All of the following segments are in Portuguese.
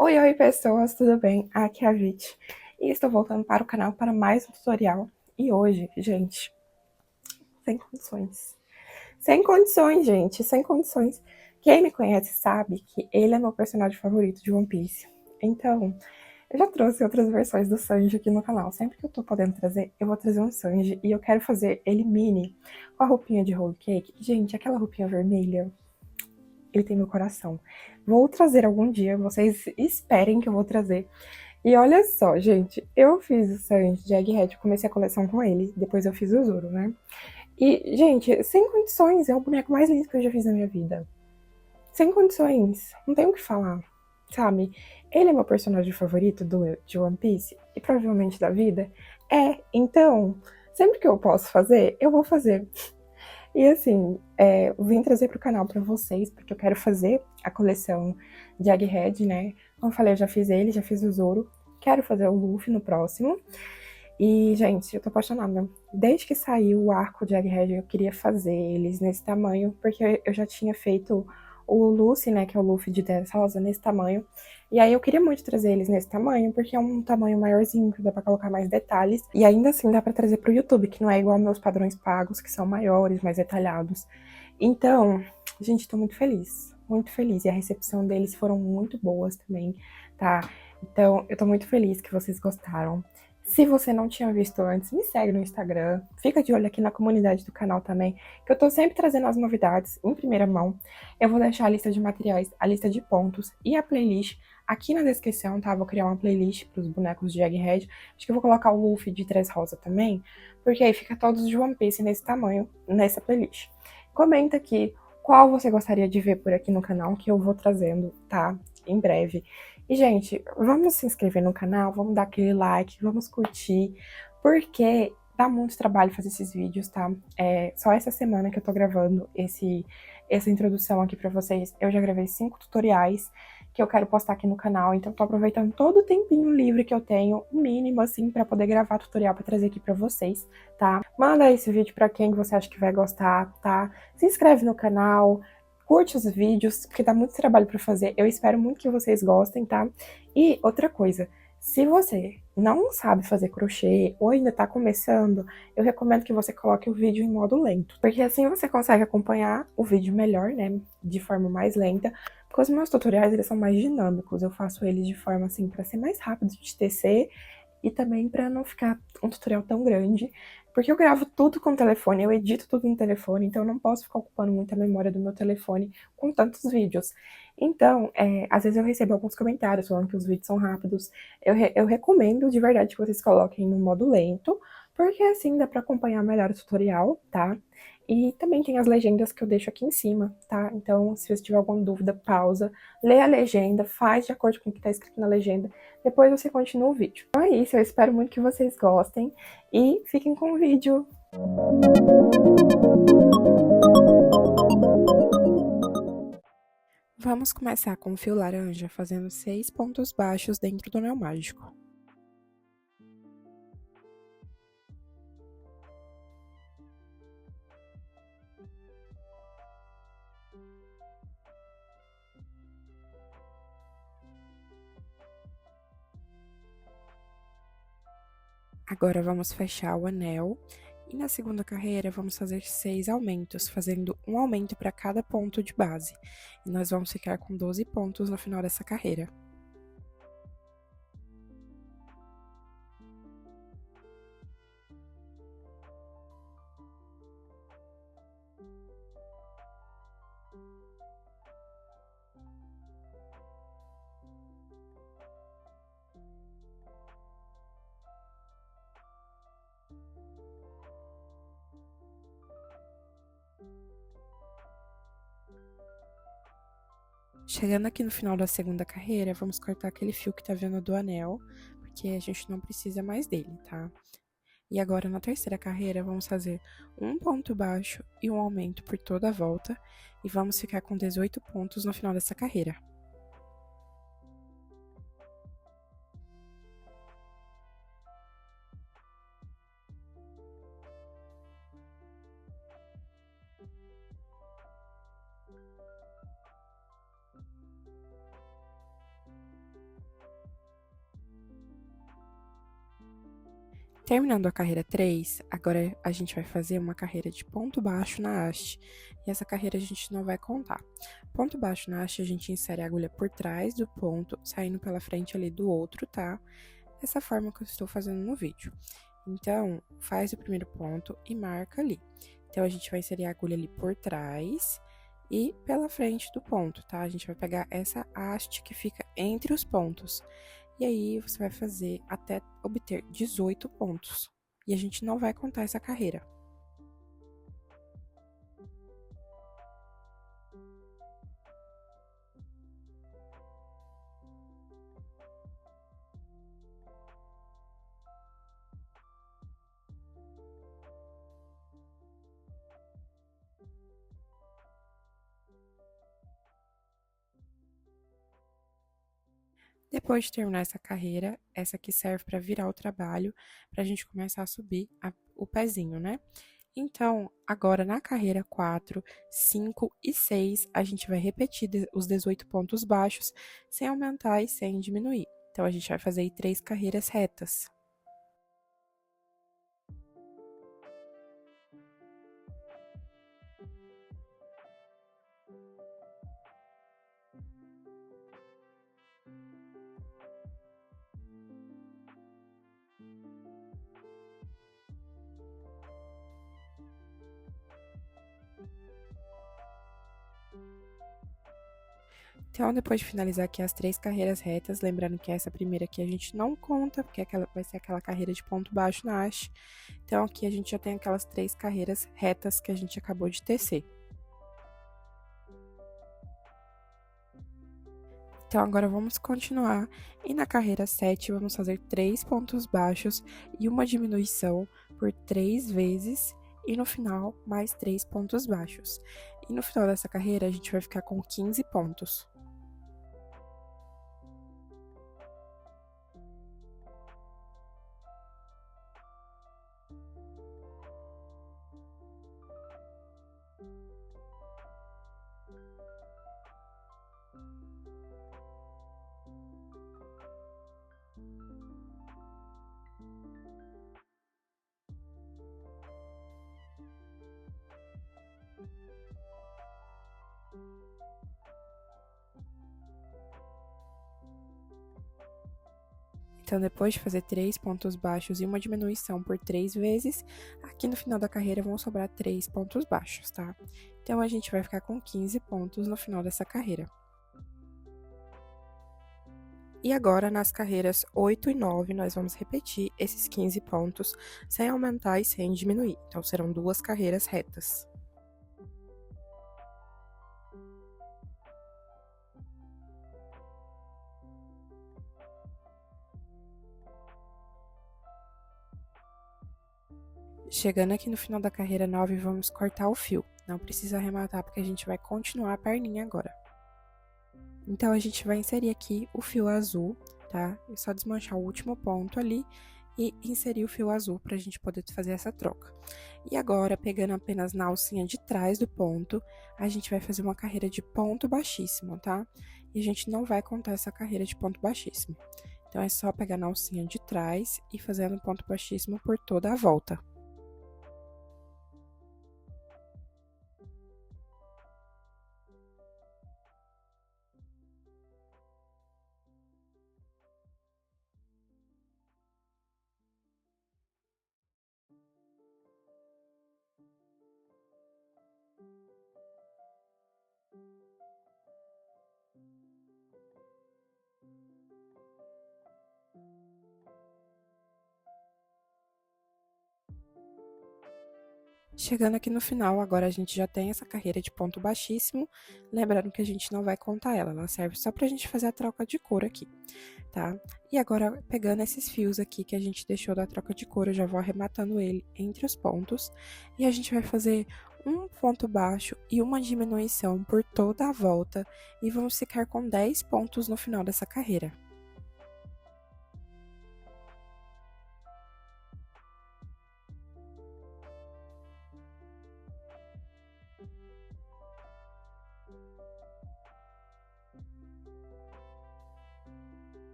Oi, oi pessoas, tudo bem? Aqui é a Vit e estou voltando para o canal para mais um tutorial. E hoje, gente, sem condições. Sem condições, gente, sem condições. Quem me conhece sabe que ele é meu personagem favorito de One Piece. Então, eu já trouxe outras versões do Sanji aqui no canal. Sempre que eu tô podendo trazer, eu vou trazer um Sanji e eu quero fazer ele mini com a roupinha de Whole Cake. Gente, aquela roupinha vermelha, ele tem meu coração. Vou trazer algum dia, vocês esperem que eu vou trazer. E olha só, gente, eu fiz o Sanji de Egghead, comecei a coleção com ele, depois eu fiz o Zoro, né? E, gente, sem condições, é o boneco mais lindo que eu já fiz na minha vida. Sem condições, não tenho o que falar, sabe? Ele é meu personagem favorito de One Piece, e provavelmente da vida. Então, sempre que eu posso fazer, eu vou fazer. E assim, eu vim trazer pro canal pra vocês, porque eu quero fazer a coleção de Egghead, né? Como eu falei, eu já fiz ele, já fiz o Zoro. Quero fazer o Luffy no próximo. E, gente, eu tô apaixonada. Desde que saiu o arco de Egghead, eu queria fazer eles nesse tamanho, porque eu já tinha feito o Lucy, né, que é o Luffy de Dressrosa, nesse tamanho. E aí eu queria muito trazer eles nesse tamanho, porque é um tamanho maiorzinho, que dá pra colocar mais detalhes. E ainda assim dá pra trazer pro YouTube, que não é igual meus padrões pagos, que são maiores, mais detalhados. Então, gente, tô muito feliz. Muito feliz. E a recepção deles foram muito boas também, tá? Então, eu tô muito feliz que vocês gostaram. Se você não tinha visto antes, me segue no Instagram. Fica de olho aqui na comunidade do canal também, que eu tô sempre trazendo as novidades em primeira mão. Eu vou deixar a lista de materiais, a lista de pontos e a playlist aqui na descrição, tá? Vou criar uma playlist para os bonecos de Egghead. Acho que eu vou colocar o Luffy de Três Rosa também, porque aí fica todos de One Piece nesse tamanho, nessa playlist. Comenta aqui qual você gostaria de ver por aqui no canal, que eu vou trazendo, tá? Em breve. E, gente, vamos se inscrever no canal, vamos dar aquele like, vamos curtir, porque dá muito trabalho fazer esses vídeos, tá? Só essa semana que eu tô gravando essa introdução aqui pra vocês, eu já gravei 5 tutoriais que eu quero postar aqui no canal, então tô aproveitando todo o tempinho livre que eu tenho, mínimo assim, pra poder gravar tutorial pra trazer aqui pra vocês, tá? Manda esse vídeo pra quem você acha que vai gostar, tá? Se inscreve no canal, curte os vídeos, porque dá muito trabalho pra fazer. Eu espero muito que vocês gostem, tá? E outra coisa, se você não sabe fazer crochê ou ainda tá começando, eu recomendo que você coloque o vídeo em modo lento, porque assim você consegue acompanhar o vídeo melhor, né? De forma mais lenta. Porque os meus tutoriais, eles são mais dinâmicos. Eu faço eles de forma assim pra ser mais rápido de tecer e também para não ficar um tutorial tão grande, porque eu gravo tudo com o telefone, eu edito tudo no telefone, então eu não posso ficar ocupando muita memória do meu telefone com tantos vídeos. Então, às vezes eu recebo alguns comentários falando que os vídeos são rápidos. Eu recomendo de verdade que vocês coloquem no modo lento, porque assim dá para acompanhar melhor o tutorial, tá? E também tem as legendas que eu deixo aqui em cima, tá? Então, se você tiver alguma dúvida, pausa, lê a legenda, faz de acordo com o que está escrito na legenda, depois você continua o vídeo. Então é isso, eu espero muito que vocês gostem e fiquem com o vídeo. Vamos começar com o fio laranja fazendo 6 pontos baixos dentro do anel mágico. Agora vamos fechar o anel e na segunda carreira vamos fazer 6 aumentos, fazendo um aumento para cada ponto de base. E nós vamos ficar com 12 pontos no final dessa carreira. Chegando aqui no final da segunda carreira, vamos cortar aquele fio que tá vendo do anel, porque a gente não precisa mais dele, tá? E agora, na terceira carreira, vamos fazer um ponto baixo e um aumento por toda a volta, e vamos ficar com 18 pontos no final dessa carreira. Terminando a carreira 3, agora a gente vai fazer uma carreira de ponto baixo na haste. E essa carreira a gente não vai contar. Ponto baixo na haste, a gente insere a agulha por trás do ponto, saindo pela frente ali do outro, tá? Dessa forma que eu estou fazendo no vídeo. Então, faz o primeiro ponto e marca ali. Então, a gente vai inserir a agulha ali por trás e pela frente do ponto, tá? A gente vai pegar essa haste que fica entre os pontos. E aí, você vai fazer até obter 18 pontos. E a gente não vai contar essa carreira. Depois de terminar essa carreira, essa aqui serve para virar o trabalho, para a gente começar a subir o pezinho, né? Então, agora na carreira 4, 5 e 6, a gente vai repetir os 18 pontos baixos, sem aumentar e sem diminuir. Então, a gente vai fazer aí 3 carreiras retas. Então, depois de finalizar aqui as 3 carreiras retas, lembrando que essa primeira aqui a gente não conta, porque vai ser aquela carreira de ponto baixo na haste. Então, aqui a gente já tem aquelas 3 carreiras retas que a gente acabou de tecer. Então, agora vamos continuar. E na carreira 7, vamos fazer 3 pontos baixos e uma diminuição por 3 vezes. E no final, mais 3 pontos baixos. E no final dessa carreira, a gente vai ficar com 15 pontos. Então, depois de fazer 3 pontos baixos e uma diminuição por 3 vezes, aqui no final da carreira vão sobrar 3 pontos baixos, tá? Então, a gente vai ficar com 15 pontos no final dessa carreira. E agora, nas carreiras 8 e 9, nós vamos repetir esses 15 pontos, sem aumentar e sem diminuir. Então, serão 2 carreiras retas. Chegando aqui no final da carreira 9, vamos cortar o fio. Não precisa arrematar, porque a gente vai continuar a perninha agora. Então, a gente vai inserir aqui o fio azul, tá? É só desmanchar o último ponto ali e inserir o fio azul pra gente poder fazer essa troca. E agora, pegando apenas na alcinha de trás do ponto, a gente vai fazer uma carreira de ponto baixíssimo, tá? E a gente não vai contar essa carreira de ponto baixíssimo. Então, é só pegar na alcinha de trás e fazendo ponto baixíssimo por toda a volta. Chegando aqui no final, agora a gente já tem essa carreira de ponto baixíssimo, lembrando que a gente não vai contar ela serve só pra gente fazer a troca de cor aqui, tá? E agora, pegando esses fios aqui que a gente deixou da troca de cor, eu já vou arrematando ele entre os pontos, e a gente vai fazer um ponto baixo e uma diminuição por toda a volta, e vamos ficar com 10 pontos no final dessa carreira.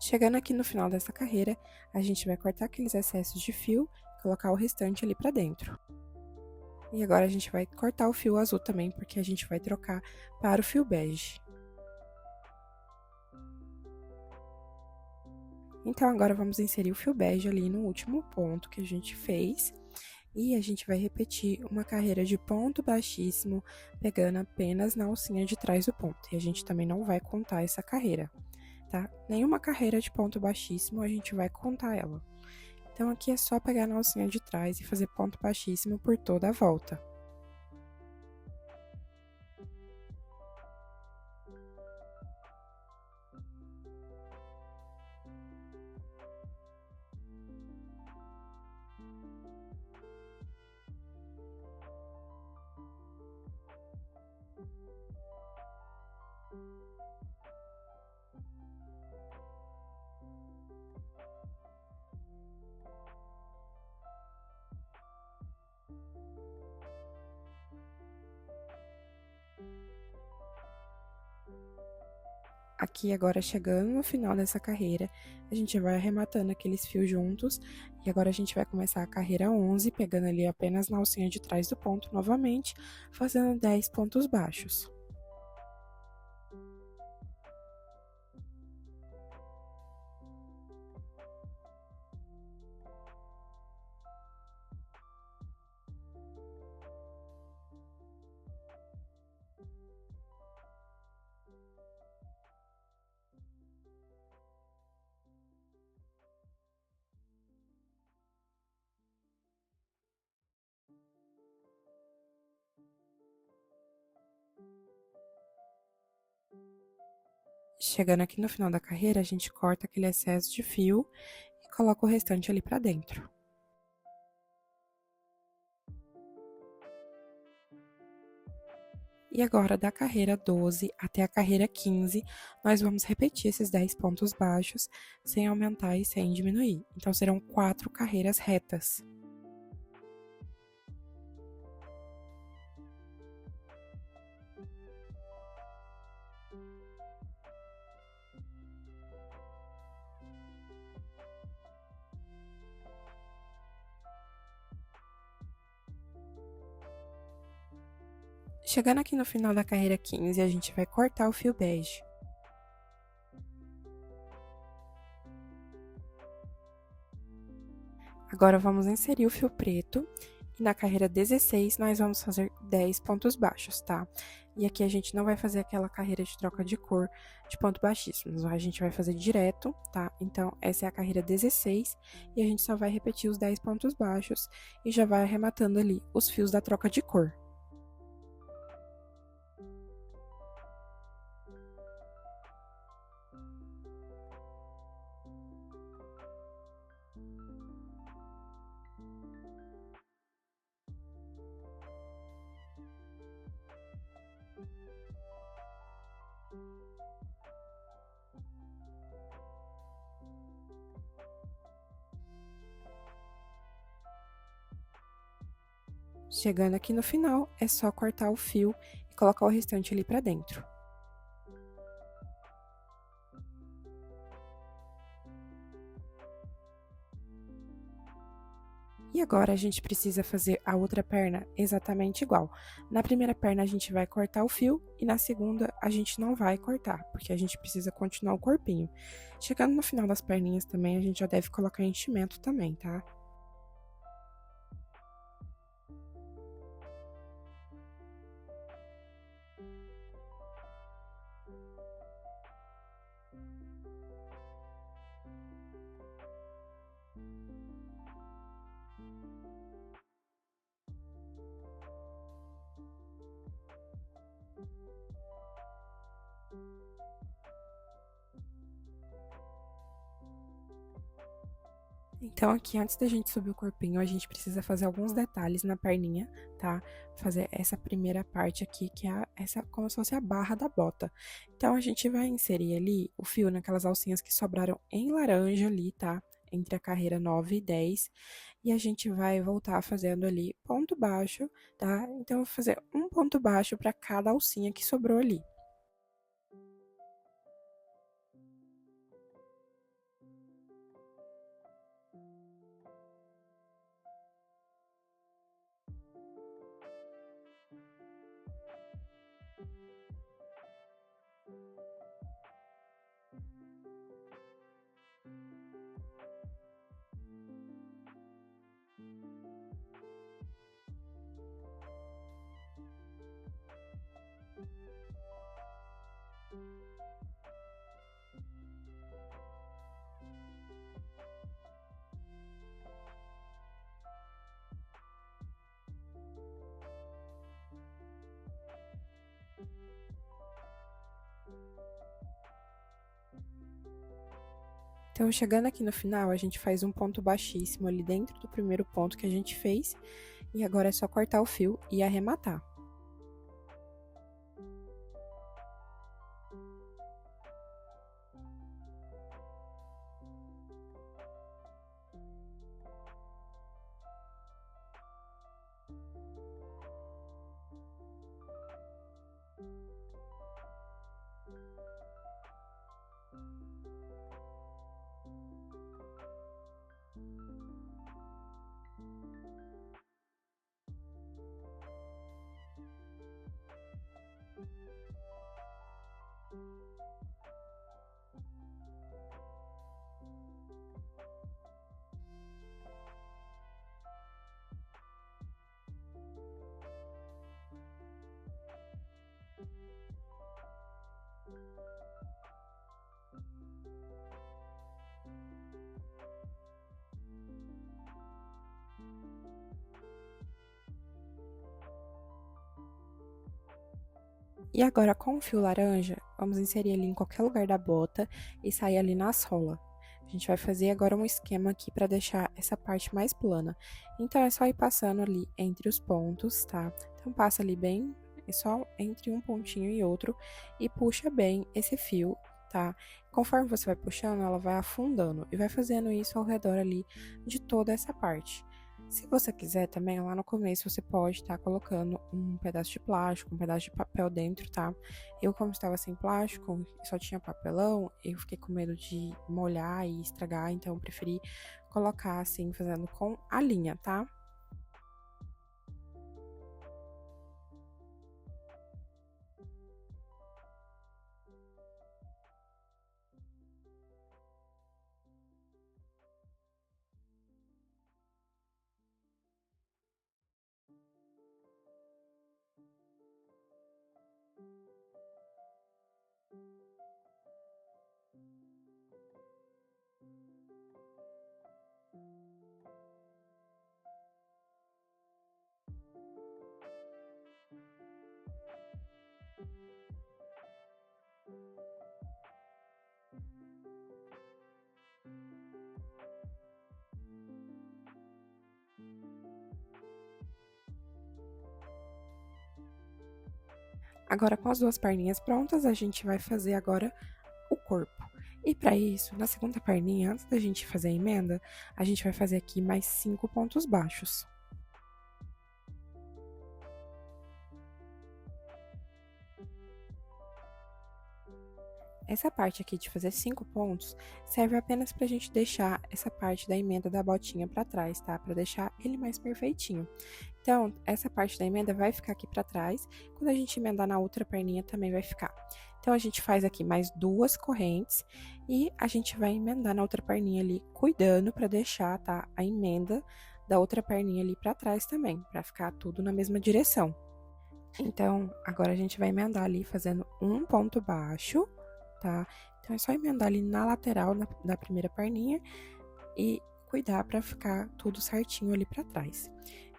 Chegando aqui no final dessa carreira, a gente vai cortar aqueles excessos de fio e colocar o restante ali pra dentro. E agora a gente vai cortar o fio azul também, porque a gente vai trocar para o fio bege. Então, agora vamos inserir o fio bege ali no último ponto que a gente fez. E a gente vai repetir uma carreira de ponto baixíssimo, pegando apenas na alcinha de trás do ponto. E a gente também não vai contar essa carreira, tá? Nenhuma carreira de ponto baixíssimo a gente vai contar ela. Então, aqui é só pegar na alcinha de trás e fazer ponto baixíssimo por toda a volta. Aqui agora chegando no final dessa carreira, a gente vai arrematando aqueles fios juntos e agora a gente vai começar a carreira 11, pegando ali apenas na alcinha de trás do ponto novamente, fazendo 10 pontos baixos. Chegando aqui no final da carreira, a gente corta aquele excesso de fio e coloca o restante ali pra dentro. E agora, da carreira 12 até a carreira 15, nós vamos repetir esses 10 pontos baixos, sem aumentar e sem diminuir. Então, serão 4 carreiras retas. Chegando aqui no final da carreira 15, a gente vai cortar o fio bege. Agora, vamos inserir o fio preto. E na carreira 16, nós vamos fazer 10 pontos baixos, tá? E aqui a gente não vai fazer aquela carreira de troca de cor de ponto baixíssimos, a gente vai fazer direto, tá? Então, essa é a carreira 16 e a gente só vai repetir os 10 pontos baixos e já vai arrematando ali os fios da troca de cor. Chegando aqui no final, é só cortar o fio e colocar o restante ali pra dentro. E agora a gente precisa fazer a outra perna exatamente igual. Na primeira perna a gente vai cortar o fio e na segunda a gente não vai cortar, porque a gente precisa continuar o corpinho. Chegando no final das perninhas também, a gente já deve colocar enchimento também, tá? Então, aqui, antes da gente subir o corpinho, a gente precisa fazer alguns detalhes na perninha, tá? Fazer essa primeira parte aqui, que é essa, como se fosse a barra da bota. Então, a gente vai inserir ali o fio naquelas alcinhas que sobraram em laranja ali, tá? Entre a carreira 9 e 10. E a gente vai voltar fazendo ali ponto baixo, tá? Então, eu vou fazer um ponto baixo para cada alcinha que sobrou ali. Então, chegando aqui no final, a gente faz um ponto baixíssimo ali dentro do primeiro ponto que a gente fez. E agora é só cortar o fio e arrematar. E agora, com o fio laranja, vamos inserir ali em qualquer lugar da bota e sair ali na sola. A gente vai fazer agora um esquema aqui para deixar essa parte mais plana. Então, é só ir passando ali entre os pontos, tá? Então, passa ali bem, é só entre um pontinho e outro e puxa bem esse fio, tá? Conforme você vai puxando, ela vai afundando e vai fazendo isso ao redor ali de toda essa parte. Se você quiser também, lá no começo você pode estar colocando um pedaço de plástico, um pedaço de papel dentro, tá? Eu, como estava sem plástico, só tinha papelão, eu fiquei com medo de molhar e estragar, então eu preferi colocar assim, fazendo com a linha, tá? Agora, com as duas perninhas prontas, a gente vai fazer agora o corpo. E para isso, na segunda perninha, antes da gente fazer a emenda, a gente vai fazer aqui mais 5 pontos baixos. Essa parte aqui de fazer 5 pontos serve apenas pra gente deixar essa parte da emenda da botinha pra trás, tá? Pra deixar ele mais perfeitinho. Então, essa parte da emenda vai ficar aqui pra trás, quando a gente emendar na outra perninha também vai ficar. Então, a gente faz aqui mais 2 correntes e a gente vai emendar na outra perninha ali, cuidando pra deixar, tá? A emenda da outra perninha ali pra trás também, pra ficar tudo na mesma direção. Então, agora a gente vai emendar ali fazendo um ponto baixo, tá? Então, é só emendar ali na lateral da primeira perninha e cuidar para ficar tudo certinho ali para trás.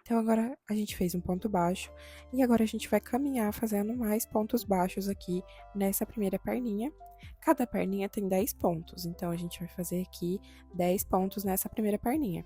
Então, agora a gente fez um ponto baixo e agora a gente vai caminhar fazendo mais pontos baixos aqui nessa primeira perninha. Cada perninha tem 10 pontos, então a gente vai fazer aqui 10 pontos nessa primeira perninha.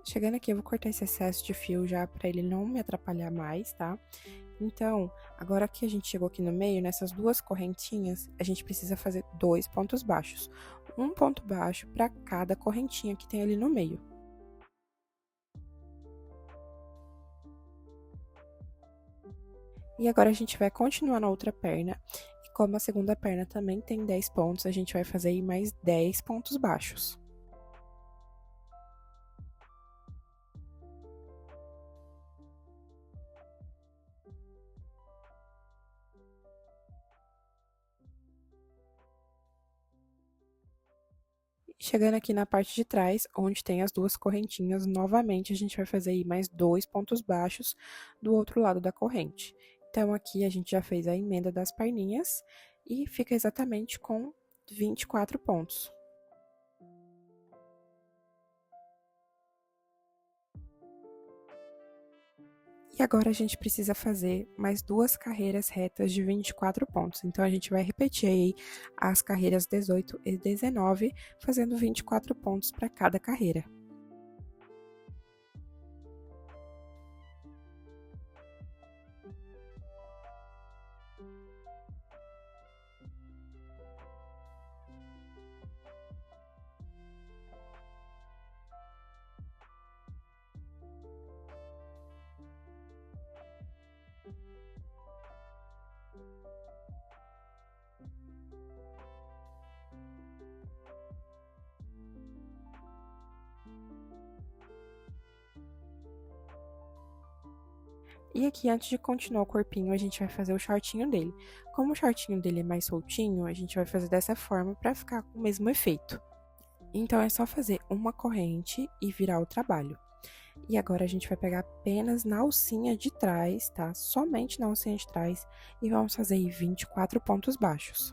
Chegando aqui, eu vou cortar esse excesso de fio já pra ele não me atrapalhar mais, tá? Então, agora que a gente chegou aqui no meio, nessas duas correntinhas, a gente precisa fazer 2 pontos baixos. Um ponto baixo para cada correntinha que tem ali no meio. E agora a gente vai continuar na outra perna. E como a segunda perna também tem 10 pontos, a gente vai fazer aí mais 10 pontos baixos. Chegando aqui na parte de trás, onde tem as duas correntinhas, novamente a gente vai fazer aí mais 2 pontos baixos do outro lado da corrente. Então, aqui a gente já fez a emenda das perninhas e fica exatamente com 24 pontos. E agora a gente precisa fazer mais duas carreiras retas de 24 pontos. Então, a gente vai repetir aí as carreiras 18 e 19, fazendo 24 pontos para cada carreira. E aqui, antes de continuar o corpinho, a gente vai fazer o shortinho dele. Como o shortinho dele é mais soltinho, a gente vai fazer dessa forma para ficar com o mesmo efeito. Então, é só fazer uma corrente e virar o trabalho. E agora, a gente vai pegar apenas na alcinha de trás, tá? Somente na alcinha de trás. E vamos fazer aí 24 pontos baixos.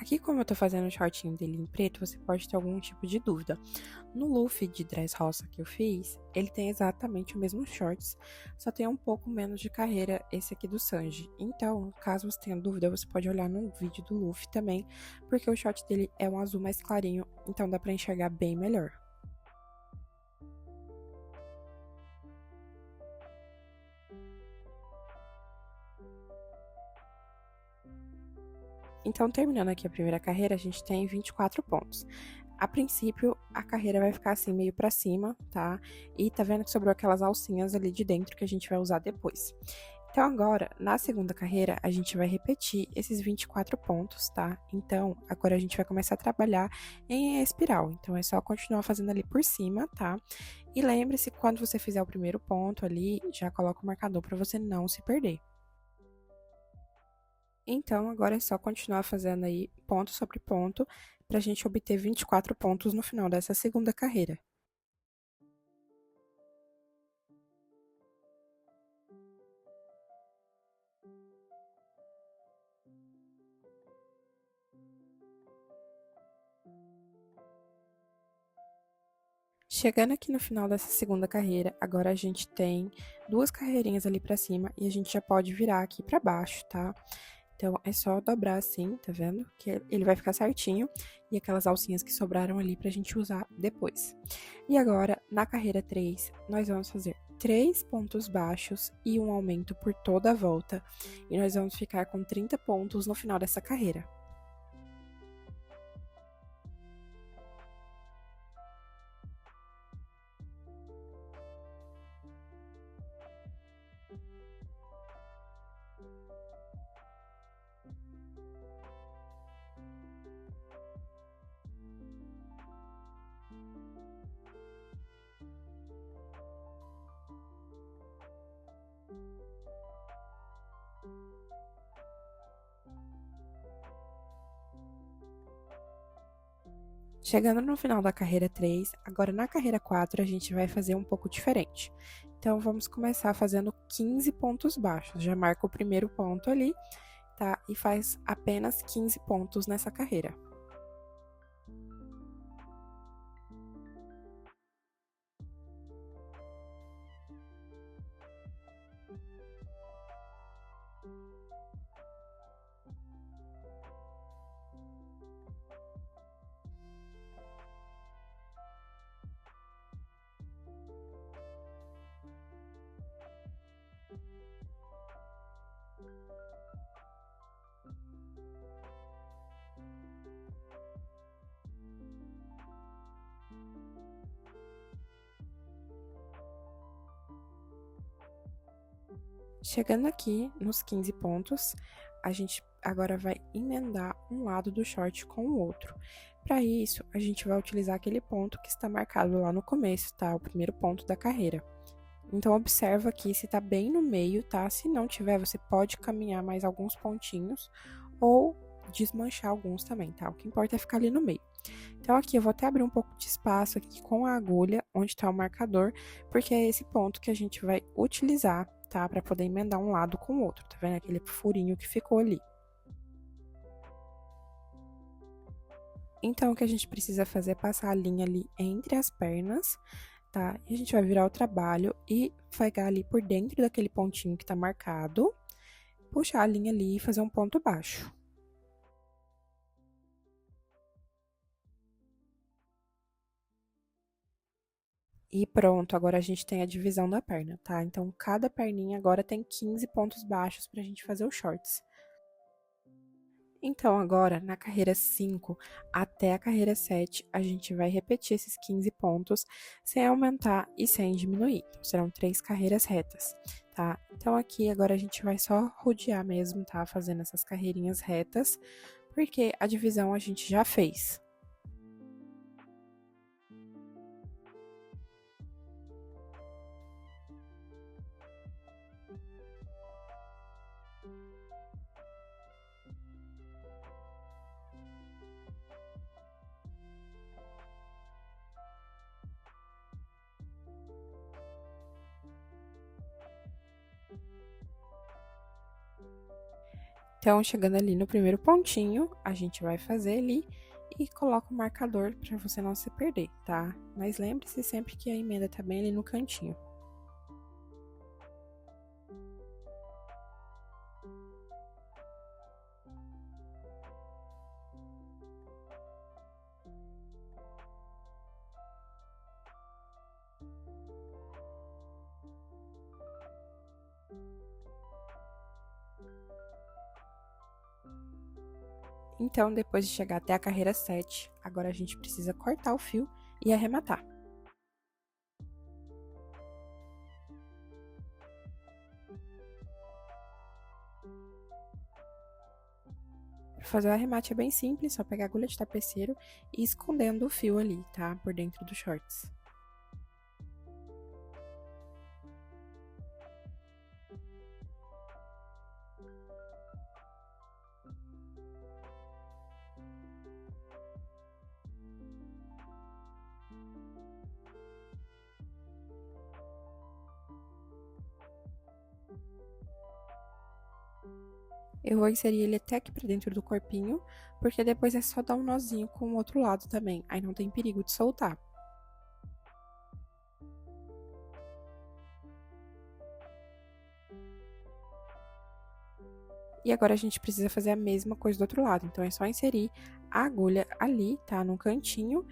Aqui, como eu tô fazendo o shortinho dele em preto, você pode ter algum tipo de dúvida. No Luffy de dress roça que eu fiz, ele tem exatamente o mesmo shorts, só tem um pouco menos de carreira esse aqui do Sanji. Então, caso você tenha dúvida, você pode olhar no vídeo do Luffy também, porque o short dele é um azul mais clarinho, então dá pra enxergar bem melhor. Então, terminando aqui a primeira carreira, a gente tem 24 pontos. A princípio, a carreira vai ficar assim, meio pra cima, tá? E tá vendo que sobrou aquelas alcinhas ali de dentro que a gente vai usar depois. Então, agora, na segunda carreira, a gente vai repetir esses 24 pontos, tá? Então, agora a gente vai começar a trabalhar em espiral. Então, é só continuar fazendo ali por cima, tá? E lembre-se, quando você fizer o primeiro ponto ali, já coloca o marcador para você não se perder. Então, agora é só continuar fazendo aí ponto sobre ponto para a gente obter 24 pontos no final dessa segunda carreira. Chegando aqui no final dessa segunda carreira, agora a gente tem duas carreirinhas ali para cima e a gente já pode virar aqui para baixo, tá? Então, é só dobrar assim, tá vendo? Que ele vai ficar certinho. E aquelas alcinhas que sobraram ali pra gente usar depois. E agora, na carreira 3, nós vamos fazer 3 pontos baixos e um aumento por toda a volta. E nós vamos ficar com 30 pontos no final dessa carreira. Chegando no final da carreira 3, agora na carreira 4 a gente vai fazer um pouco diferente. Então, vamos começar fazendo 15 pontos baixos. Já marca o primeiro ponto ali, tá? E faz apenas 15 pontos nessa carreira. Chegando aqui nos 15 pontos, a gente agora vai emendar um lado do short com o outro. Para isso, a gente vai utilizar aquele ponto que está marcado lá no começo, tá? O primeiro ponto da carreira. Então, observa aqui se tá bem no meio, tá? Se não tiver, você pode caminhar mais alguns pontinhos ou desmanchar alguns também, tá? O que importa é ficar ali no meio. Então, aqui eu vou até abrir um pouco de espaço aqui com a agulha, onde tá o marcador, porque é esse ponto que a gente vai utilizar, tá? Pra poder emendar um lado com o outro, tá vendo? Aquele furinho que ficou ali. Então, o que a gente precisa fazer é passar a linha ali entre as pernas, tá? E a gente vai virar o trabalho e pegar ali por dentro daquele pontinho que tá marcado, puxar a linha ali e fazer um ponto baixo. E pronto, agora a gente tem a divisão da perna, tá? Então, cada perninha agora tem 15 pontos baixos pra gente fazer os shorts. Então, agora, na carreira 5 até a carreira 7, a gente vai repetir esses 15 pontos sem aumentar e sem diminuir. Então, serão 3 carreiras retas, tá? Então, aqui agora a gente vai só rodear mesmo, tá? Fazendo essas carreirinhas retas, porque a divisão a gente já fez. Então, chegando ali no primeiro pontinho, a gente vai fazer ali e coloca o marcador para você não se perder, tá? Mas lembre-se sempre que a emenda tá bem ali no cantinho. Então, depois de chegar até a carreira 7, agora a gente precisa cortar o fio e arrematar. Para fazer o arremate é bem simples, só pegar a agulha de tapeceiro e ir escondendo o fio ali, tá? Por dentro dos shorts. Eu vou inserir ele até aqui pra dentro do corpinho, porque depois é só dar um nozinho com o outro lado também, aí não tem perigo de soltar. E agora a gente precisa fazer a mesma coisa do outro lado, então é só inserir a agulha ali, tá? No cantinho,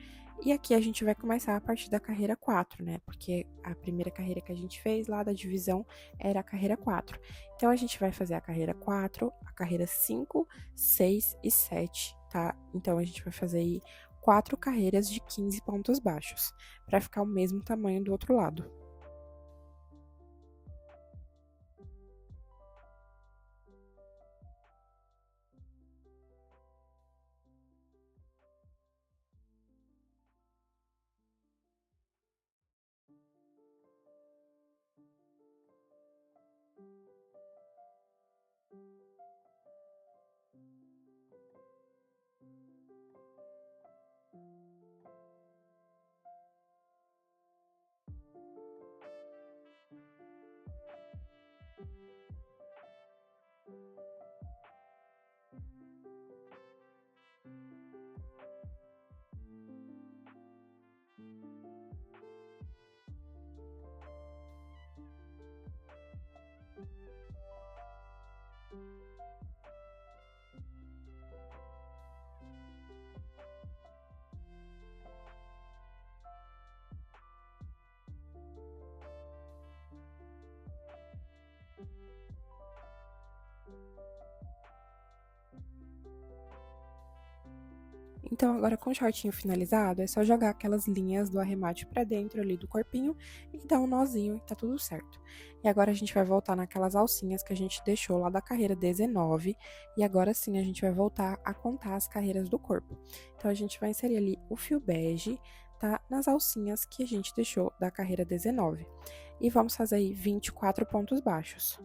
e aqui a gente vai começar a partir da carreira 4, né? Porque a primeira carreira que a gente fez lá da divisão era a carreira 4. Então, a gente vai fazer a carreira 4, a carreira 5, 6 e 7, tá? Então, a gente vai fazer aí 4 carreiras de 15 pontos baixos, pra ficar o mesmo tamanho do outro lado. Então, agora com o shortinho finalizado, é só jogar aquelas linhas do arremate pra dentro ali do corpinho e dar um nozinho e tá tudo certo. E agora a gente vai voltar naquelas alcinhas que a gente deixou lá da carreira 19, e agora sim a gente vai voltar a contar as carreiras do corpo. Então, a gente vai inserir ali o fio bege, tá? Nas alcinhas que a gente deixou da carreira 19. E vamos fazer aí 24 pontos baixos.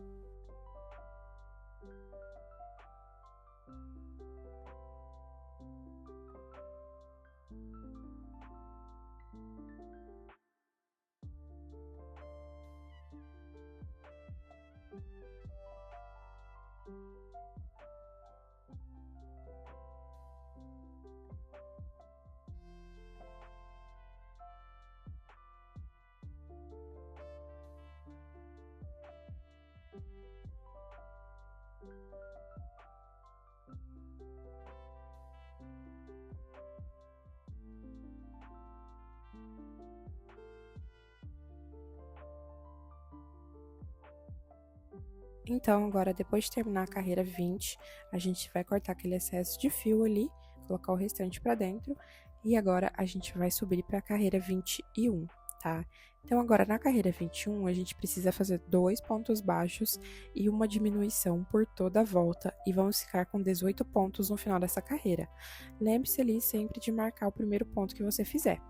Então, agora, depois de terminar a carreira 20, a gente vai cortar aquele excesso de fio ali, colocar o restante pra dentro, e agora a gente vai subir pra carreira 21, tá? Então, agora, na carreira 21, a gente precisa fazer 2 pontos baixos e uma diminuição por toda a volta, e vamos ficar com 18 pontos no final dessa carreira. Lembre-se ali sempre de marcar o primeiro ponto que você fizer.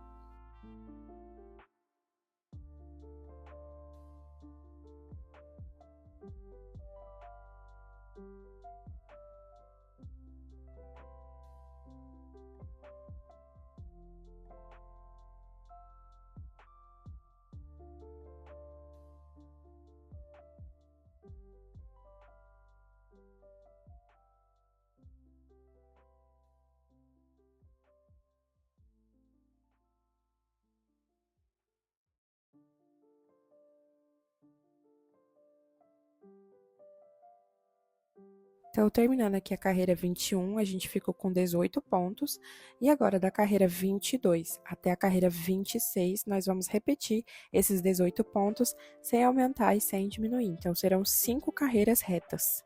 Então, terminando aqui a carreira 21, a gente ficou com 18 pontos. E agora, da carreira 22 até a carreira 26, nós vamos repetir esses 18 pontos sem aumentar e sem diminuir. Então, serão 5 carreiras retas.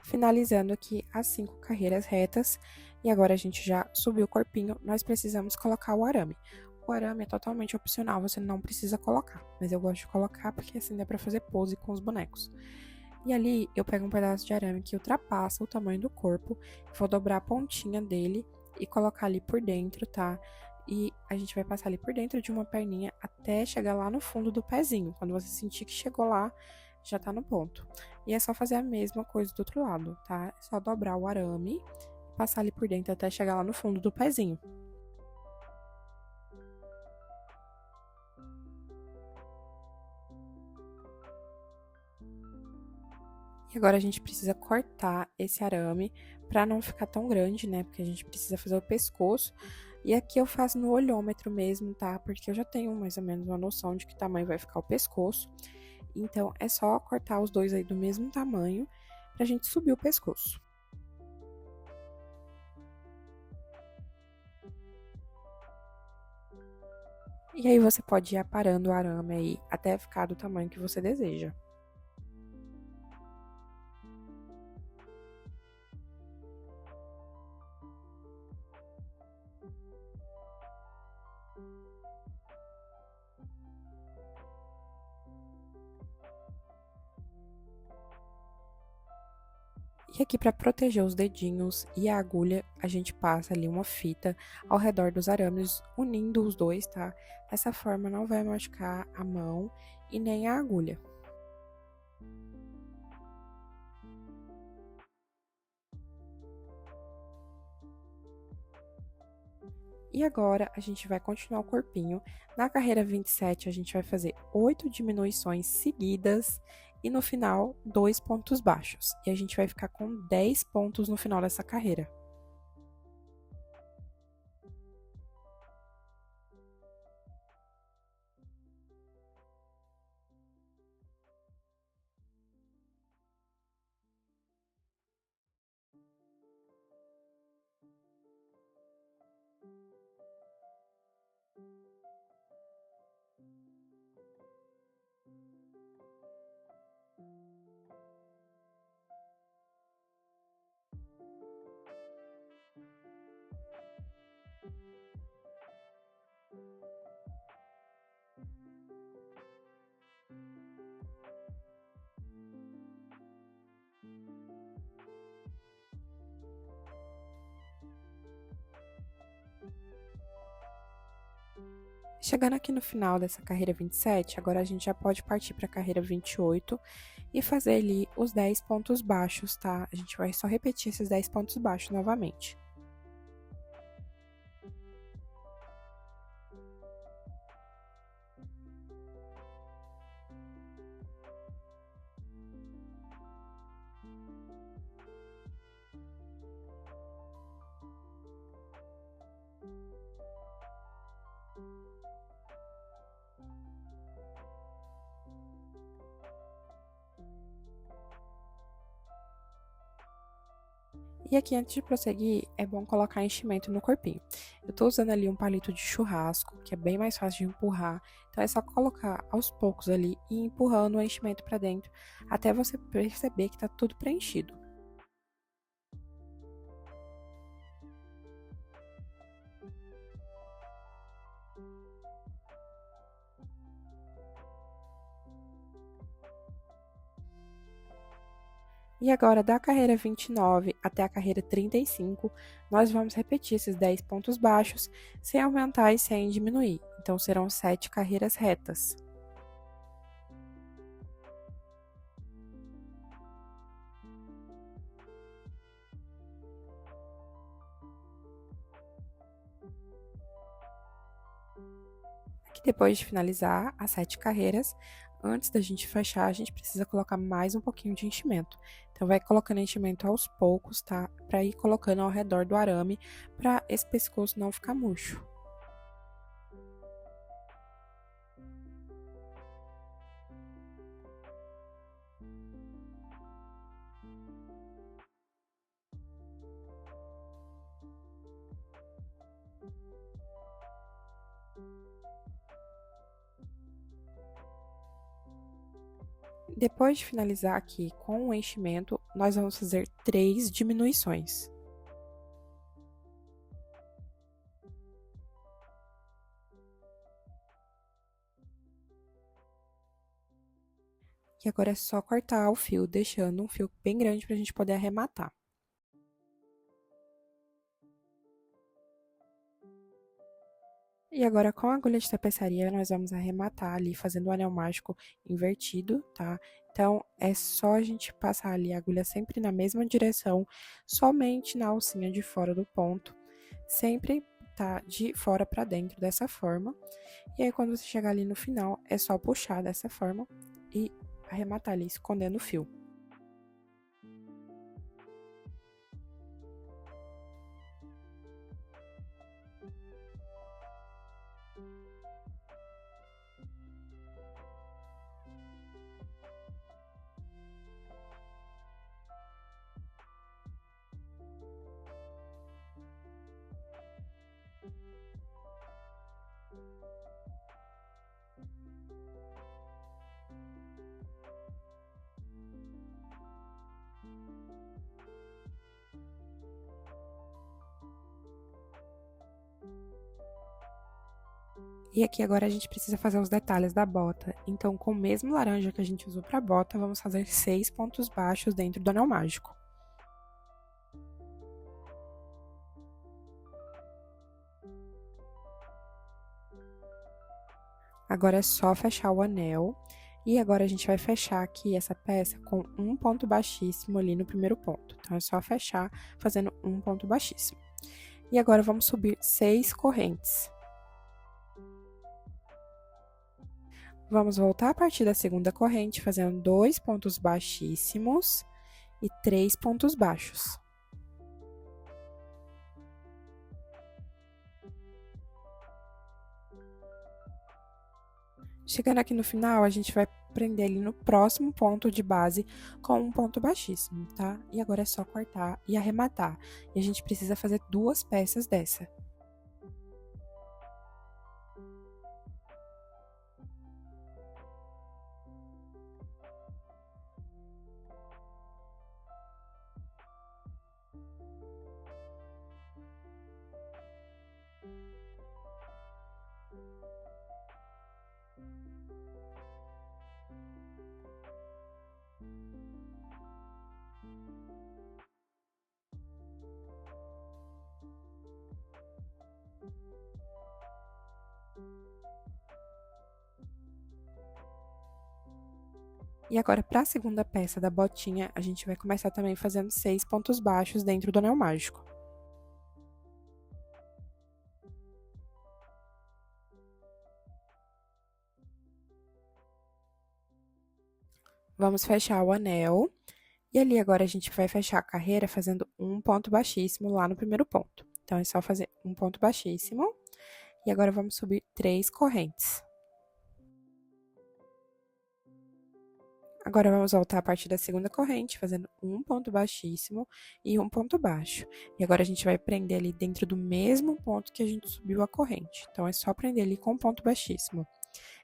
Finalizando aqui as 5 carreiras retas, e agora a gente já subiu o corpinho, nós precisamos colocar o arame. O arame é totalmente opcional, você não precisa colocar, mas eu gosto de colocar porque assim dá pra fazer pose com os bonecos. E ali eu pego um pedaço de arame que ultrapassa o tamanho do corpo, vou dobrar a pontinha dele e colocar ali por dentro, tá? E a gente vai passar ali por dentro de uma perninha até chegar lá no fundo do pezinho. Quando você sentir que chegou lá, já tá no ponto. E é só fazer a mesma coisa do outro lado, tá? É só dobrar o arame e passar ali por dentro até chegar lá no fundo do pezinho. E agora a gente precisa cortar esse arame para não ficar tão grande, né? Porque a gente precisa fazer o pescoço. E aqui eu faço no olhômetro mesmo, tá? Porque eu já tenho mais ou menos uma noção de que tamanho vai ficar o pescoço. Então, é só cortar os dois aí do mesmo tamanho pra gente subir o pescoço. E aí você pode ir aparando o arame aí até ficar do tamanho que você deseja. E aqui, para proteger os dedinhos e a agulha, a gente passa ali uma fita ao redor dos arames, unindo os dois, tá? Dessa forma não vai machucar a mão e nem a agulha. E agora, a gente vai continuar o corpinho. Na carreira 27, a gente vai fazer 8 diminuições seguidas e no final, 2 pontos baixos. E a gente vai ficar com 10 pontos no final dessa carreira. Chegando aqui no final dessa carreira 27, agora a gente já pode partir para a carreira 28 e fazer ali os 10 pontos baixos, tá? A gente vai só repetir esses 10 pontos baixos novamente. E aqui, antes de prosseguir, é bom colocar enchimento no corpinho. Eu tô usando ali um palito de churrasco, que é bem mais fácil de empurrar. Então, é só colocar aos poucos ali e ir empurrando o enchimento para dentro, até você perceber que tá tudo preenchido. E agora, da carreira 29 até a carreira 35, nós vamos repetir esses 10 pontos baixos, sem aumentar e sem diminuir. Então, serão 7 carreiras retas. Aqui, depois de finalizar as 7 carreiras, antes da gente fechar, a gente precisa colocar mais um pouquinho de enchimento. Então, vai colocando enchimento aos poucos, tá? Para ir colocando ao redor do arame, para esse pescoço não ficar murcho. Depois de finalizar aqui com o enchimento, nós vamos fazer 3 diminuições. E agora é só cortar o fio, deixando um fio bem grande para a gente poder arrematar. E agora, com a agulha de tapeçaria, nós vamos arrematar ali, fazendo o anel mágico invertido, tá? Então, é só a gente passar ali a agulha sempre na mesma direção, somente na alcinha de fora do ponto. Sempre tá de fora para dentro dessa forma. E aí, quando você chegar ali no final, é só puxar dessa forma e arrematar ali, escondendo o fio. E aqui agora a gente precisa fazer os detalhes da bota. Então, com o mesmo laranja que a gente usou para a bota, vamos fazer 6 pontos baixos dentro do anel mágico. Agora é só fechar o anel. E agora a gente vai fechar aqui essa peça com um ponto baixíssimo ali no primeiro ponto. Então, é só fechar fazendo um ponto baixíssimo. E agora, vamos subir 6 correntes. Vamos voltar a partir da segunda corrente, fazendo 2 pontos baixíssimos e 3 pontos baixos. Chegando aqui no final, a gente vai prender ele no próximo ponto de base com um ponto baixíssimo, tá? E agora é só cortar e arrematar. E a gente precisa fazer 2 peças dessa. E agora, para a segunda peça da botinha, a gente vai começar também fazendo 6 pontos baixos dentro do anel mágico. Vamos fechar o anel. E ali agora a gente vai fechar a carreira fazendo um ponto baixíssimo lá no primeiro ponto. Então, é só fazer um ponto baixíssimo. E agora vamos subir 3 correntes. Agora, vamos voltar a partir da segunda corrente, fazendo um ponto baixíssimo e um ponto baixo. E agora, a gente vai prender ali dentro do mesmo ponto que a gente subiu a corrente. Então, é só prender ali com um ponto baixíssimo.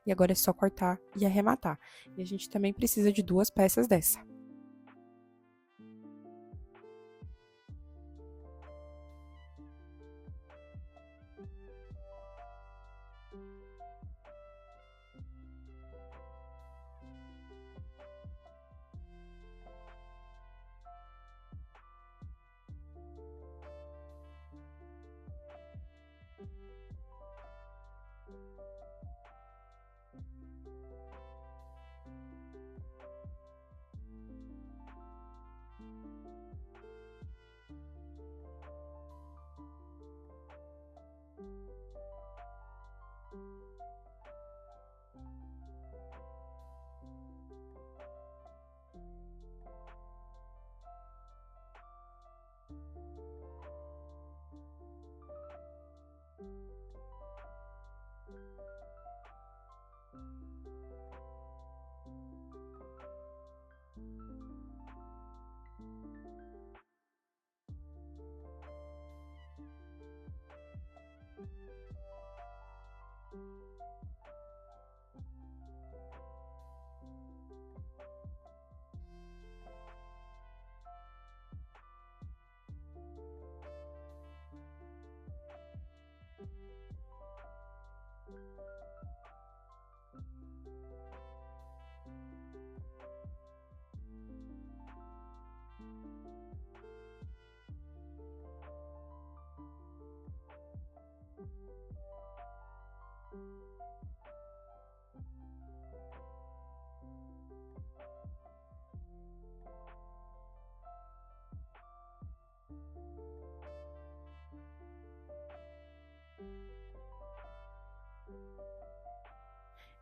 E agora, é só cortar e arrematar. E a gente também precisa de 2 peças dessa.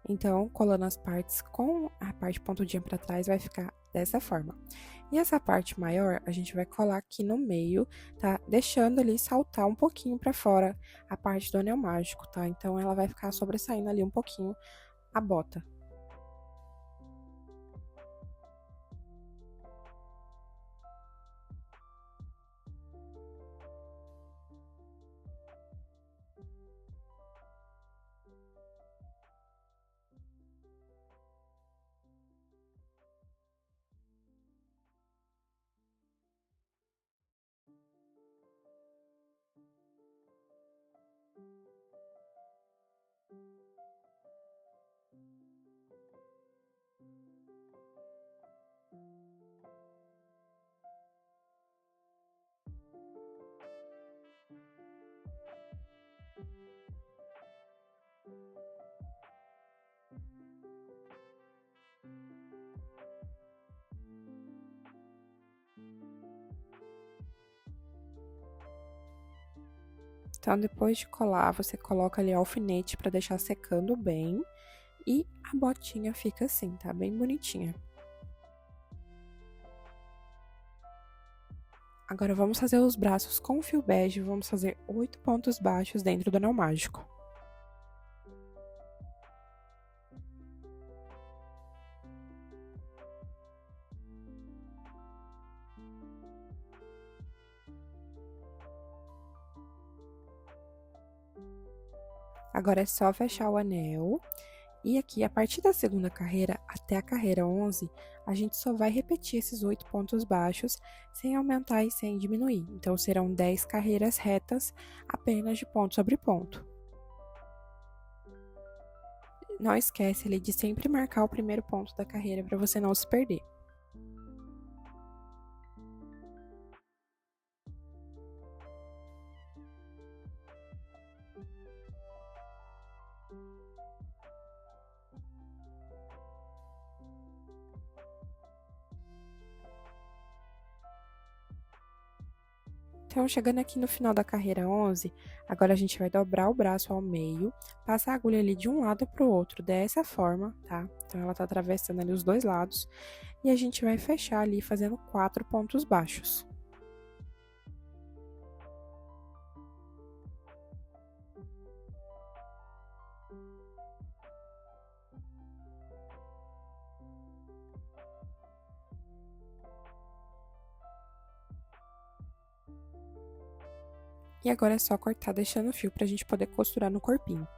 Então, colando as partes com a parte pontudinha para trás, vai ficar dessa forma. E essa parte maior, a gente vai colar aqui no meio, tá? Deixando ali saltar um pouquinho para fora a parte do anel mágico, tá? Então, ela vai ficar sobressaindo ali um pouquinho a bota. Então, depois de colar, você coloca ali alfinete para deixar secando bem. E a botinha fica assim, tá? Bem bonitinha. Agora, vamos fazer os braços com fio bege. Vamos fazer 8 pontos baixos dentro do anel mágico. Agora é só fechar o anel. E aqui, a partir da segunda carreira até a carreira 11, a gente só vai repetir esses 8 pontos baixos, sem aumentar e sem diminuir. Então, serão 10 carreiras retas, apenas de ponto sobre ponto. Não esquece ali de sempre marcar o primeiro ponto da carreira para você não se perder. Então, chegando aqui no final da carreira 11, agora a gente vai dobrar o braço ao meio, passar a agulha ali de um lado para o outro, dessa forma, tá? Então, ela tá atravessando ali os dois lados, e a gente vai fechar ali fazendo 4 pontos baixos. E agora é só cortar deixando o fio pra gente poder costurar no corpinho.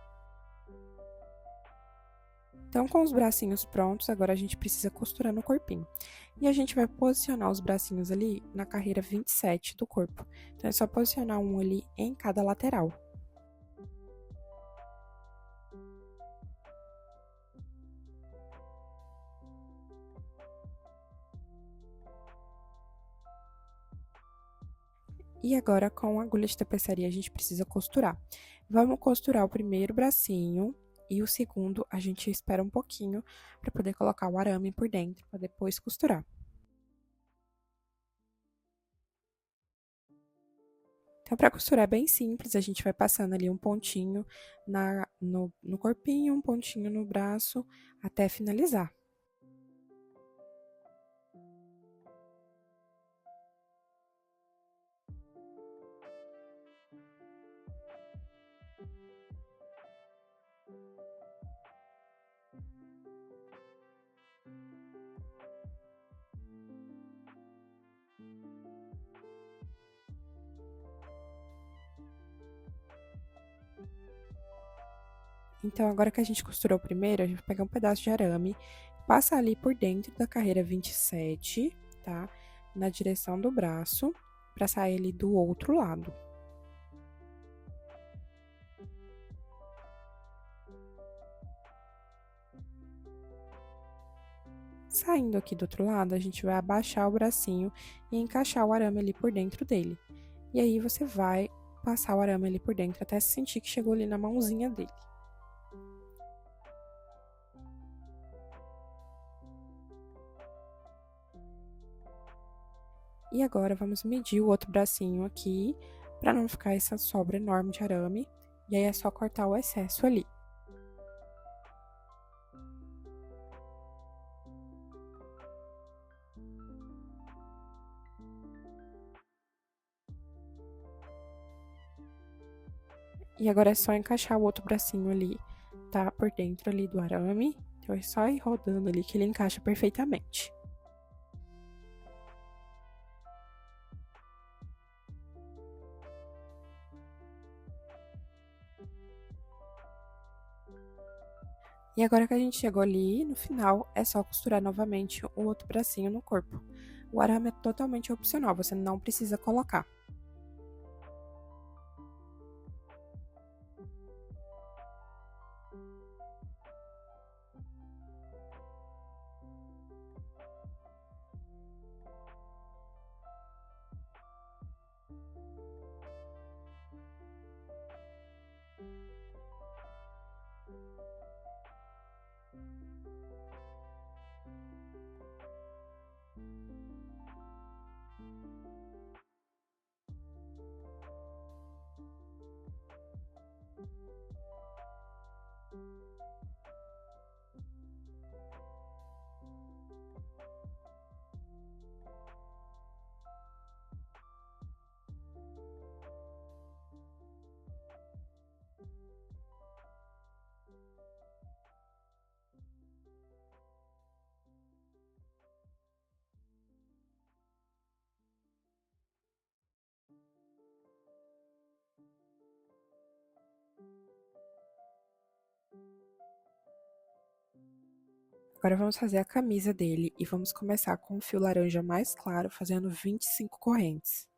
Então, com os bracinhos prontos, agora a gente precisa costurar no corpinho. E a gente vai posicionar os bracinhos ali na carreira 27 do corpo. Então, é só posicionar um ali em cada lateral. E agora, com a agulha de tapeçaria, a gente precisa costurar. Vamos costurar o primeiro bracinho e o segundo a gente espera um pouquinho para poder colocar o arame por dentro, para depois costurar. Então, para costurar é bem simples, a gente vai passando ali um pontinho no corpinho, um pontinho no braço, até finalizar. Então, agora que a gente costurou o primeiro, a gente vai pegar um pedaço de arame, passa ali por dentro da carreira 27, tá? Na direção do braço, para sair ali do outro lado. Saindo aqui do outro lado, a gente vai abaixar o bracinho e encaixar o arame ali por dentro dele. E aí, você vai passar o arame ali por dentro até sentir que chegou ali na mãozinha dele. E agora, vamos medir o outro bracinho aqui, para não ficar essa sobra enorme de arame. E aí, é só cortar o excesso ali. E agora é só encaixar o outro bracinho ali, tá? Por dentro ali do arame. Então, é só ir rodando ali que ele encaixa perfeitamente. E agora que a gente chegou ali, no final, é só costurar novamente o outro bracinho no corpo. O arame é totalmente opcional, você não precisa colocar. Agora vamos fazer a camisa dele e vamos começar com o fio laranja mais claro, fazendo 25 correntes.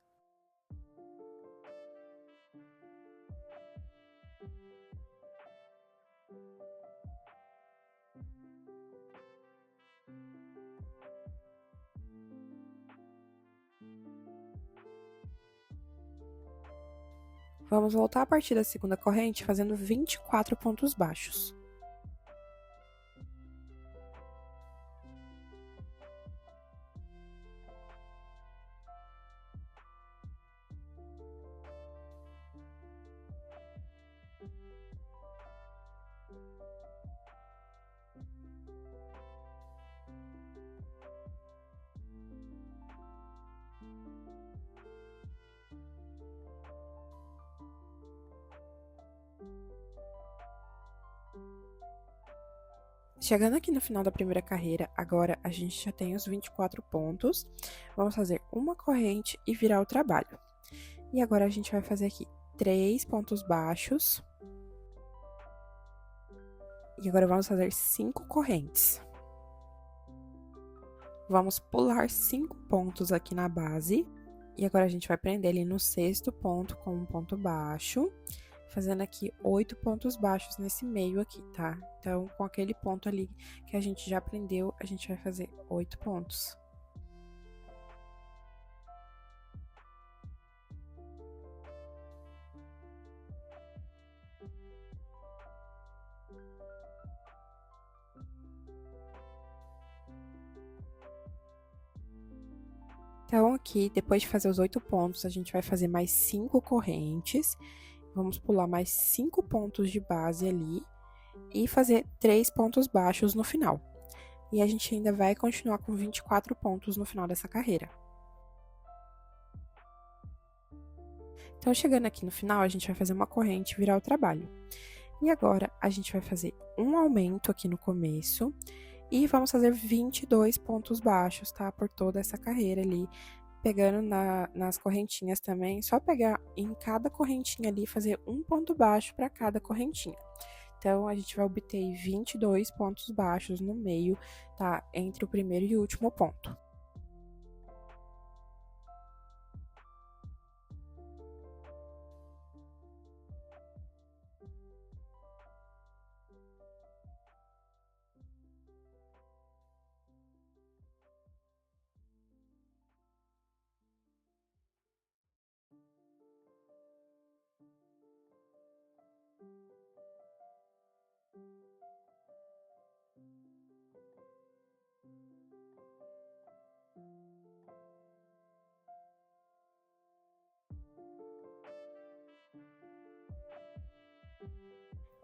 Vamos voltar a partir da segunda corrente, fazendo 24 pontos baixos. Chegando aqui no final da primeira carreira, agora a gente já tem os 24 pontos. Vamos fazer uma corrente e virar o trabalho. E agora a gente vai fazer aqui 3 pontos baixos. E agora vamos fazer 5 correntes. Vamos pular 5 pontos aqui na base. E agora a gente vai prender ele no 6º ponto com um ponto baixo, fazendo aqui 8 pontos baixos nesse meio aqui, tá? Então, com aquele ponto ali que a gente já prendeu, a gente vai fazer 8 pontos. Então, aqui, depois de fazer os 8 pontos, a gente vai fazer mais 5 correntes. Vamos pular mais 5 pontos de base ali e fazer 3 pontos baixos no final. E a gente ainda vai continuar com 24 pontos no final dessa carreira. Então, chegando aqui no final, a gente vai fazer uma corrente e virar o trabalho. E agora, a gente vai fazer um aumento aqui no começo e vamos fazer 22 pontos baixos, tá? Por toda essa carreira ali, pegando nas correntinhas também, só pegar em cada correntinha ali e fazer um ponto baixo para cada correntinha. Então, a gente vai obter 22 pontos baixos no meio, tá? Entre o primeiro e o último ponto.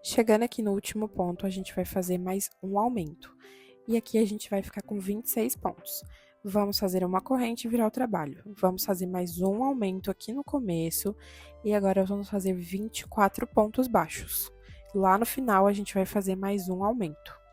Chegando aqui no último ponto, a gente vai fazer mais um aumento. E aqui a gente vai ficar com 26 pontos. Vamos fazer uma corrente e virar o trabalho. Vamos fazer mais um aumento aqui no começo. E agora vamos fazer 24 pontos baixos. Lá no final, a gente vai fazer mais um aumento.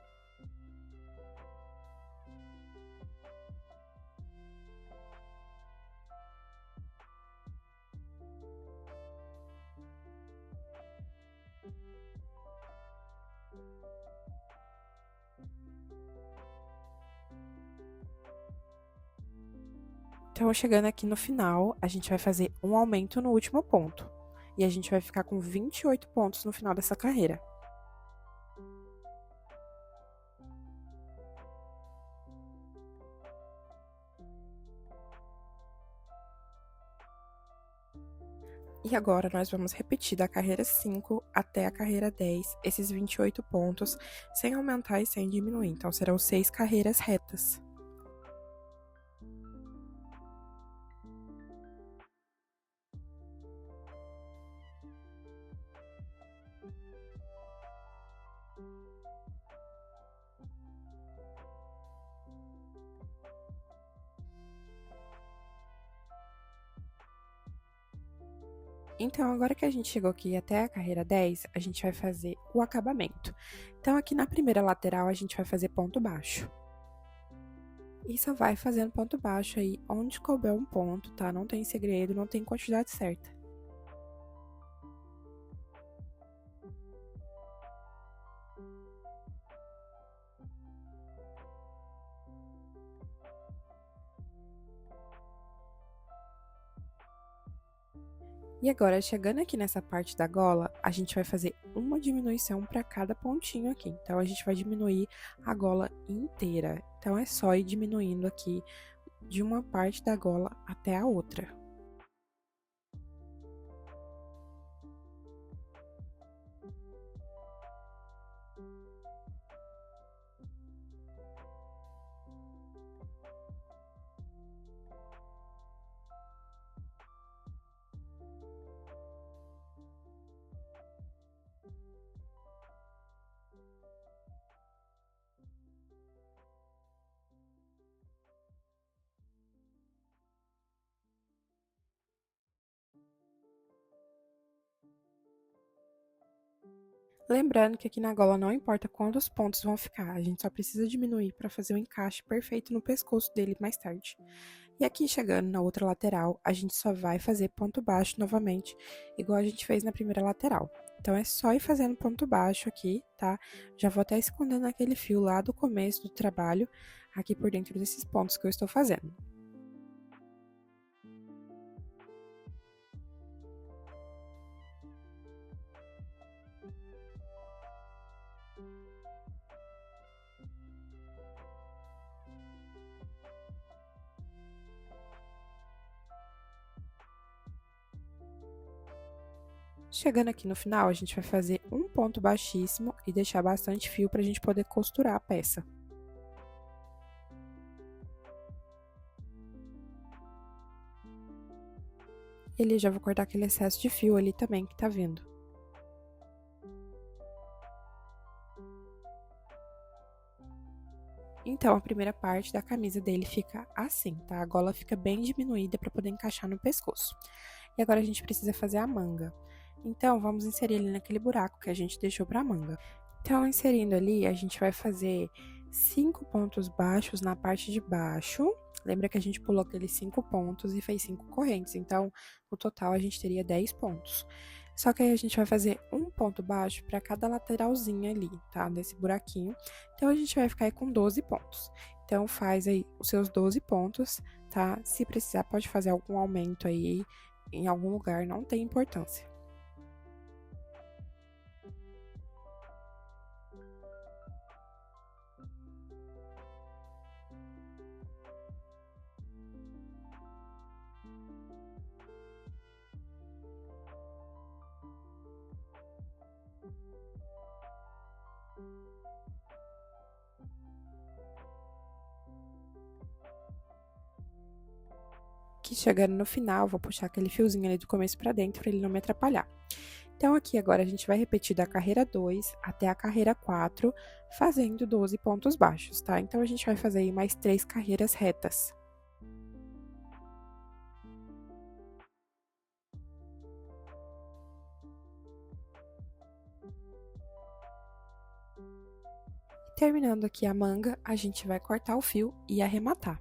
Então, chegando aqui no final, a gente vai fazer um aumento no último ponto. E a gente vai ficar com 28 pontos no final dessa carreira. E agora, nós vamos repetir da carreira 5 até a carreira 10, esses 28 pontos, sem aumentar e sem diminuir. Então, serão 6 carreiras retas. Então, agora que a gente chegou aqui até a carreira 10, a gente vai fazer o acabamento. Então, aqui na primeira lateral, a gente vai fazer ponto baixo. E só vai fazendo ponto baixo aí, onde couber um ponto, tá? Não tem segredo, não tem quantidade certa. E agora, chegando aqui nessa parte da gola, a gente vai fazer uma diminuição para cada pontinho aqui. Então, a gente vai diminuir a gola inteira. Então, é só ir diminuindo aqui de uma parte da gola até a outra. Lembrando que aqui na gola não importa quantos pontos vão ficar, a gente só precisa diminuir para fazer o encaixe perfeito no pescoço dele mais tarde. E aqui chegando na outra lateral, a gente só vai fazer ponto baixo novamente, igual a gente fez na primeira lateral. Então, é só ir fazendo ponto baixo aqui, tá? Já vou até escondendo aquele fio lá do começo do trabalho, aqui por dentro desses pontos que eu estou fazendo. Chegando aqui no final, a gente vai fazer um ponto baixíssimo e deixar bastante fio para a gente poder costurar a peça. E ali já vou cortar aquele excesso de fio ali também que tá vendo. Então, a primeira parte da camisa dele fica assim, tá? A gola fica bem diminuída para poder encaixar no pescoço. E agora a gente precisa fazer a manga. Então, vamos inserir ali naquele buraco que a gente deixou para a manga. Então, inserindo ali, a gente vai fazer 5 pontos baixos na parte de baixo. Lembra que a gente pulou aqueles 5 pontos e fez 5 correntes, então, no total, a gente teria 10 pontos. Só que aí a gente vai fazer um ponto baixo para cada lateralzinha ali, tá? Desse buraquinho. Então, a gente vai ficar aí com 12 pontos. Então, faz aí os seus 12 pontos, tá? Se precisar, pode fazer algum aumento aí em algum lugar, não tem importância. Que chegando no final, vou puxar aquele fiozinho ali do começo pra dentro pra ele não me atrapalhar. Então, aqui agora a gente vai repetir da carreira 2 até a carreira 4, fazendo 12 pontos baixos, tá? Então, a gente vai fazer aí mais 3 carreiras retas. Terminando aqui a manga, a gente vai cortar o fio e arrematar.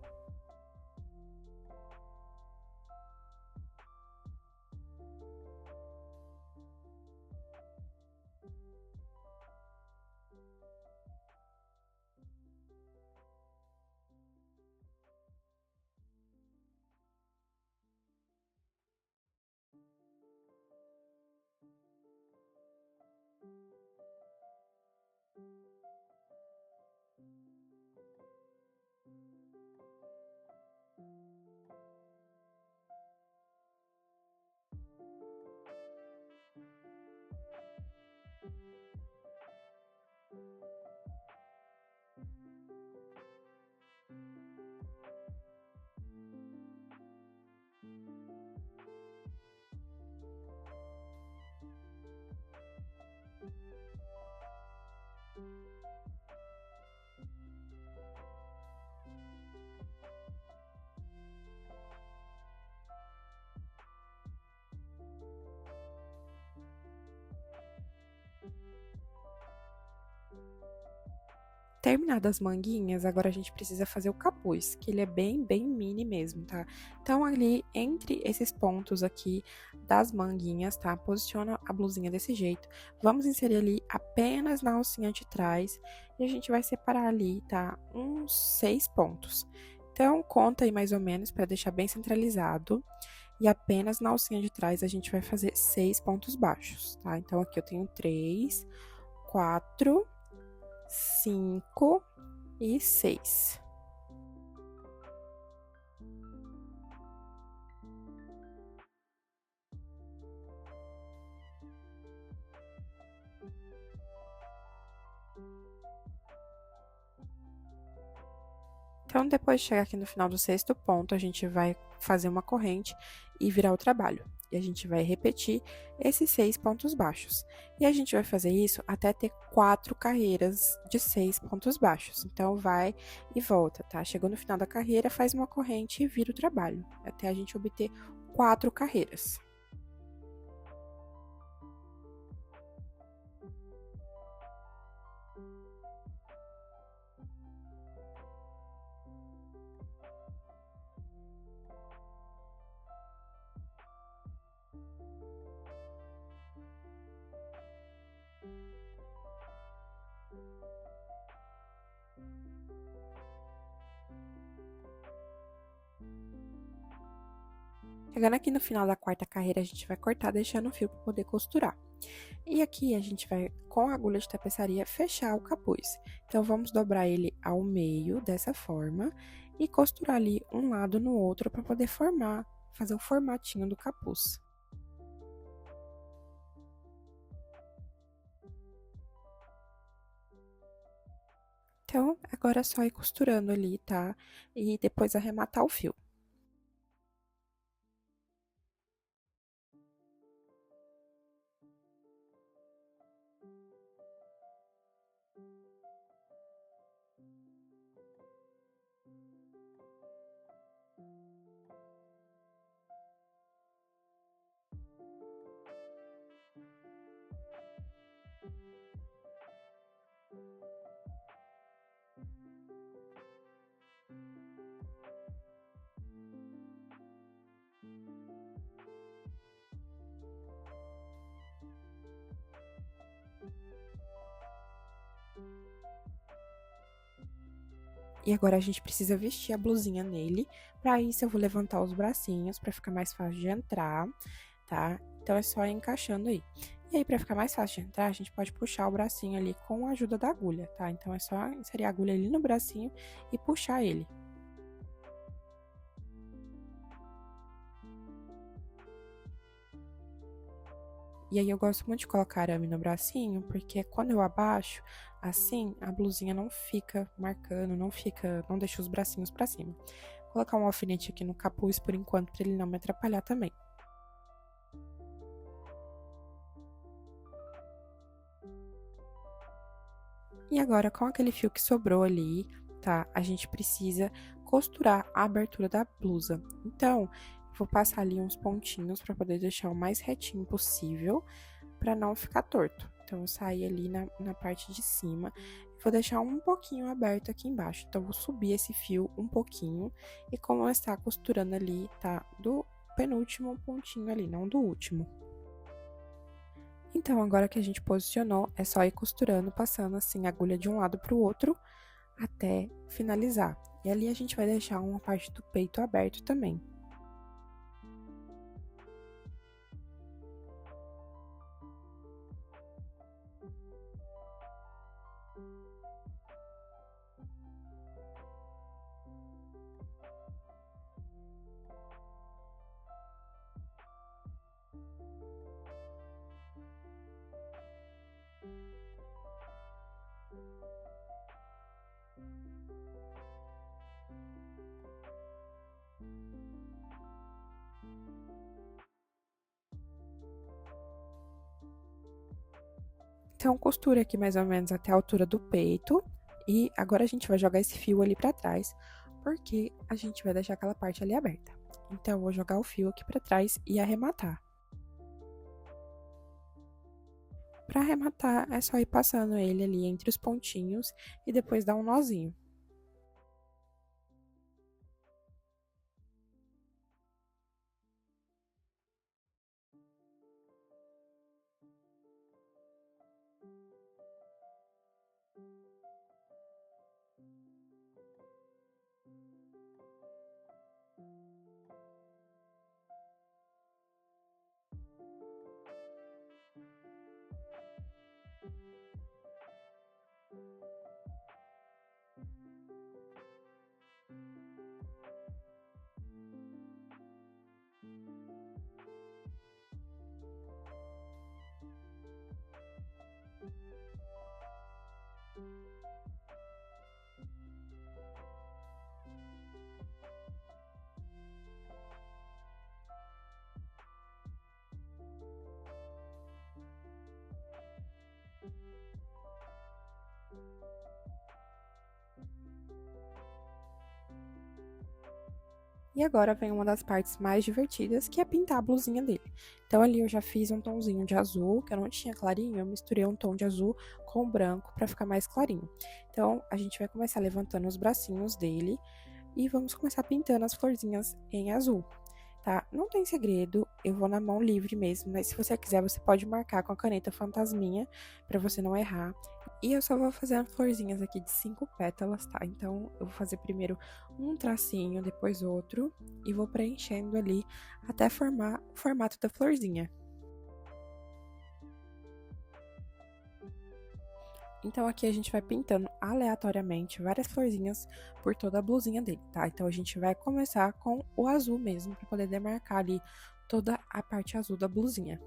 Terminadas as manguinhas, agora a gente precisa fazer o capuz, que ele é bem mini mesmo, tá? Então, ali, entre esses pontos aqui das manguinhas, tá? Posiciona a blusinha desse jeito. Vamos inserir ali apenas na alcinha de trás e a gente vai separar ali, tá? Uns 6 pontos. Então, conta aí mais ou menos para deixar bem centralizado. e apenas na alcinha de trás a gente vai fazer 6 pontos baixos, tá? Então, aqui eu tenho 3, 4, 5 e 6. Então, depois de chegar aqui no final do 6º ponto, a gente vai fazer uma corrente e virar o trabalho. E a gente vai repetir esses 6 pontos baixos. E a gente vai fazer isso até ter 4 carreiras de 6 pontos baixos. Então, vai e volta, tá? Chegou no final da carreira, faz uma corrente e vira o trabalho, até a gente obter 4 carreiras. Chegando aqui no final da 4ª carreira, a gente vai cortar, deixando o fio para poder costurar. E aqui a gente vai, com a agulha de tapeçaria, fechar o capuz. Então, vamos dobrar ele ao meio, dessa forma, e costurar ali um lado no outro para poder formar, fazer o formatinho do capuz. Então, agora é só ir costurando ali, tá? E depois arrematar o fio. E agora a gente precisa vestir a blusinha nele. Pra isso, eu vou levantar os bracinhos pra ficar mais fácil de entrar, tá? Então, é só ir encaixando aí. E aí, pra ficar mais fácil de entrar, a gente pode puxar o bracinho ali com a ajuda da agulha, tá? Então, é só inserir a agulha ali no bracinho e puxar ele. E aí, eu gosto muito de colocar arame no bracinho, porque quando eu abaixo, assim, a blusinha não fica marcando, não deixa os bracinhos pra cima. Vou colocar um alfinete aqui no capuz por enquanto, pra ele não me atrapalhar também. E agora, com aquele fio que sobrou ali, tá? A gente precisa costurar a abertura da blusa. Então, vou passar ali uns pontinhos pra poder deixar o mais retinho possível, pra não ficar torto. Então, eu saí ali na parte de cima, vou deixar um pouquinho aberto aqui embaixo. Então, vou subir esse fio um pouquinho e começar costurando ali, tá? Do penúltimo pontinho ali, não do último. Então, agora que a gente posicionou, é só ir costurando, passando assim a agulha de um lado para o outro, até finalizar. E ali a gente vai deixar uma parte do peito aberto também. Então, costura aqui mais ou menos até a altura do peito. E agora a gente vai jogar esse fio ali pra trás, porque a gente vai deixar aquela parte ali aberta. Então, eu vou jogar o fio aqui pra trás e arrematar. Pra arrematar, é só ir passando ele ali entre os pontinhos e depois dar um nozinho. E agora vem uma das partes mais divertidas, que é pintar a blusinha dele. Então ali eu já fiz um tomzinho de azul, que eu não tinha clarinho, eu misturei um tom de azul com o branco para ficar mais clarinho. Então a gente vai começar levantando os bracinhos dele e vamos começar pintando as florzinhas em azul, tá? Não tem segredo, eu vou na mão livre mesmo, mas se você quiser, você pode marcar com a caneta fantasminha para você não errar. E eu só vou fazer as florzinhas aqui de 5 pétalas, tá? Então eu vou fazer primeiro um tracinho, depois outro, e vou preenchendo ali até formar o formato da florzinha. Então aqui a gente vai pintando aleatoriamente várias florzinhas por toda a blusinha dele, tá? Então a gente vai começar com o azul mesmo, para poder demarcar ali toda a parte azul da blusinha.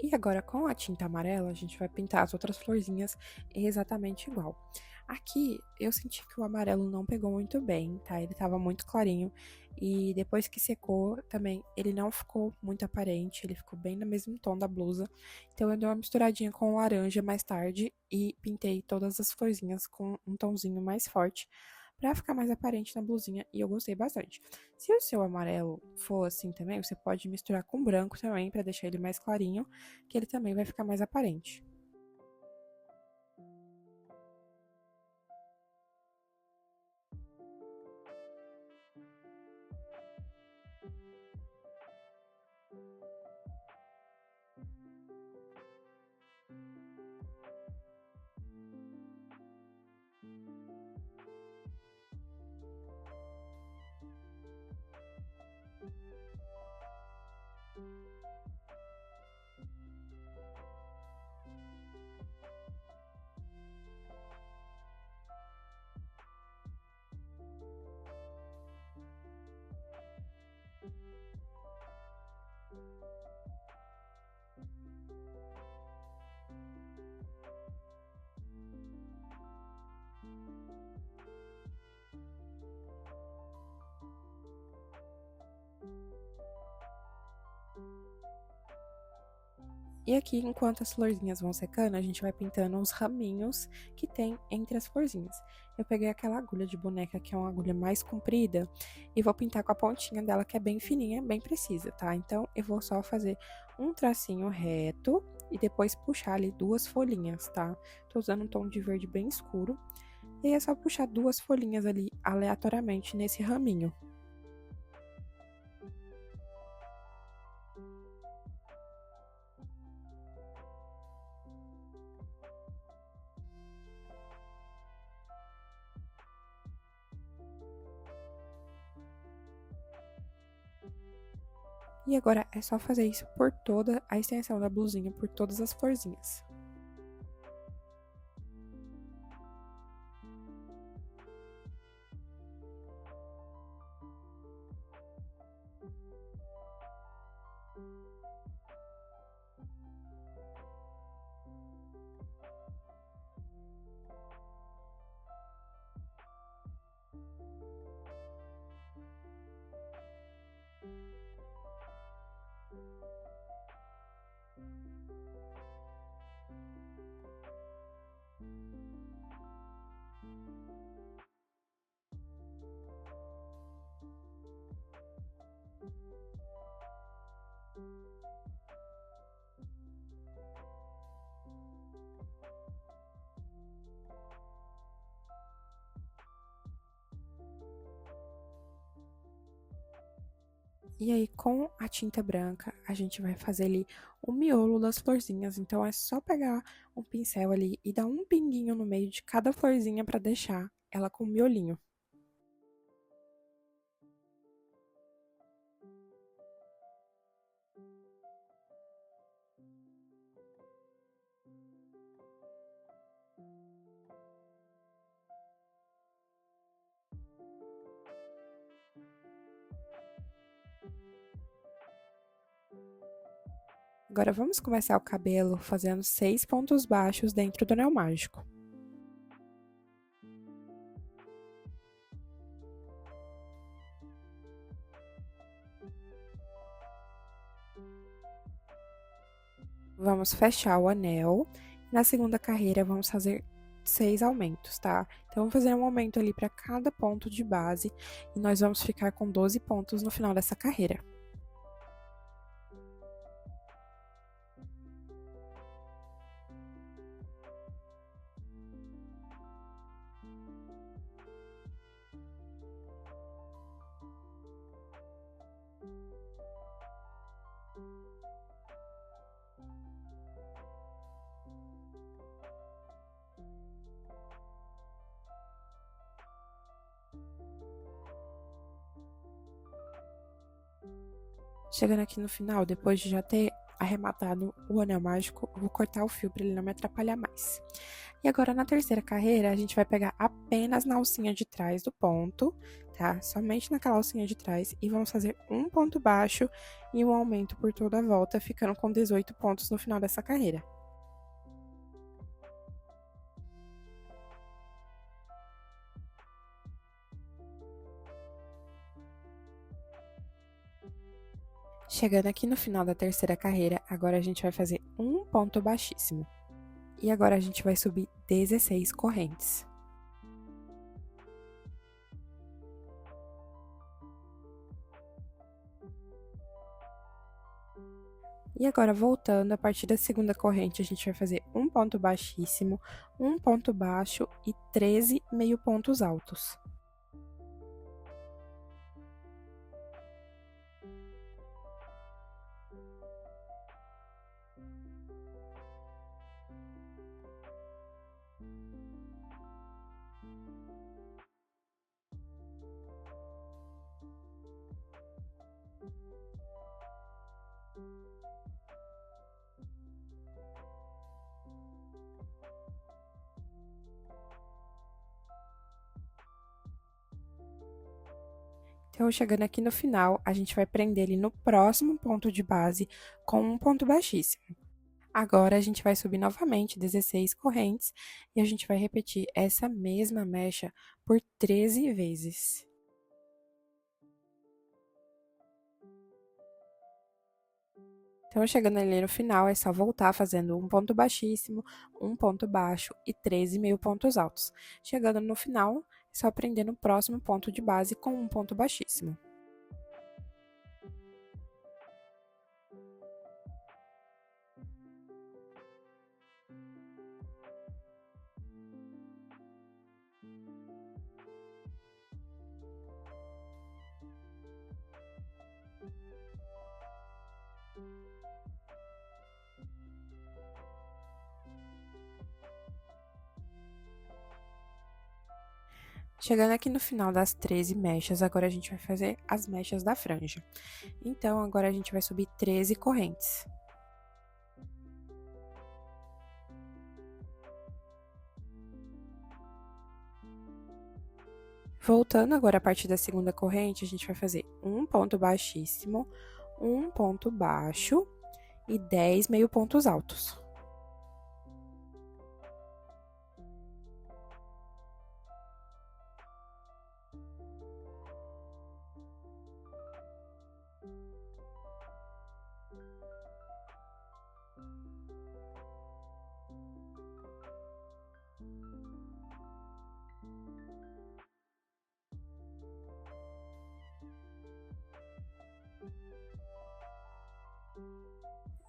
E agora, com a tinta amarela, a gente vai pintar as outras florzinhas exatamente igual. Aqui, eu senti que o amarelo não pegou muito bem, tá? Ele tava muito clarinho. E depois que secou, também, ele não ficou muito aparente. Ele ficou bem no mesmo tom da blusa. Então, eu dei uma misturadinha com o laranja mais tarde e pintei todas as florzinhas com um tomzinho mais forte, pra ficar mais aparente na blusinha, e eu gostei bastante. Se o seu amarelo for assim também, você pode misturar com branco também, pra deixar ele mais clarinho, que ele também vai ficar mais aparente. E aqui, enquanto as florzinhas vão secando, a gente vai pintando os raminhos que tem entre as florzinhas. Eu peguei aquela agulha de boneca, que é uma agulha mais comprida, e vou pintar com a pontinha dela, que é bem fininha, bem precisa, tá? Então, eu vou só fazer um tracinho reto e depois puxar ali duas folhinhas, tá? Tô usando um tom de verde bem escuro. E aí é só puxar duas folhinhas ali aleatoriamente nesse raminho. E agora é só fazer isso por toda a extensão da blusinha, por todas as florzinhas. E aí, com a tinta branca, a gente vai fazer ali o miolo das florzinhas. Então, é só pegar um pincel ali e dar um pinguinho no meio de cada florzinha para deixar ela com o miolinho. Agora, vamos começar o cabelo fazendo 6 pontos baixos dentro do anel mágico. Vamos fechar o anel. Na segunda carreira, vamos fazer 6 aumentos, tá? Então, vamos fazer um aumento ali para cada ponto de base e nós vamos ficar com 12 pontos no final dessa carreira. Chegando aqui no final, depois de já ter arrematado o anel mágico, eu vou cortar o fio para ele não me atrapalhar mais. E agora, na terceira carreira, a gente vai pegar apenas na alcinha de trás do ponto, tá? Somente naquela alcinha de trás, e vamos fazer um ponto baixo e um aumento por toda a volta, ficando com 18 pontos no final dessa carreira. Chegando aqui no final da terceira carreira, agora a gente vai fazer um ponto baixíssimo. E agora a gente vai subir 16 correntes. E agora, voltando, a partir da segunda corrente, a gente vai fazer um ponto baixíssimo, um ponto baixo e 13 meio pontos altos. Então, chegando aqui no final, a gente vai prender ele no próximo ponto de base com um ponto baixíssimo. Agora, a gente vai subir novamente 16 correntes e a gente vai repetir essa mesma mecha por 13 vezes. Então, chegando ali no final, é só voltar fazendo um ponto baixíssimo, um ponto baixo e 13 meio pontos altos. Chegando no final, é só prender no próximo ponto de base com um ponto baixíssimo. Chegando aqui no final das 13 mechas, agora a gente vai fazer as mechas da franja. Então, agora a gente vai subir 13 correntes. Voltando agora a partir da segunda corrente, a gente vai fazer um ponto baixíssimo, um ponto baixo e 10 meio pontos altos.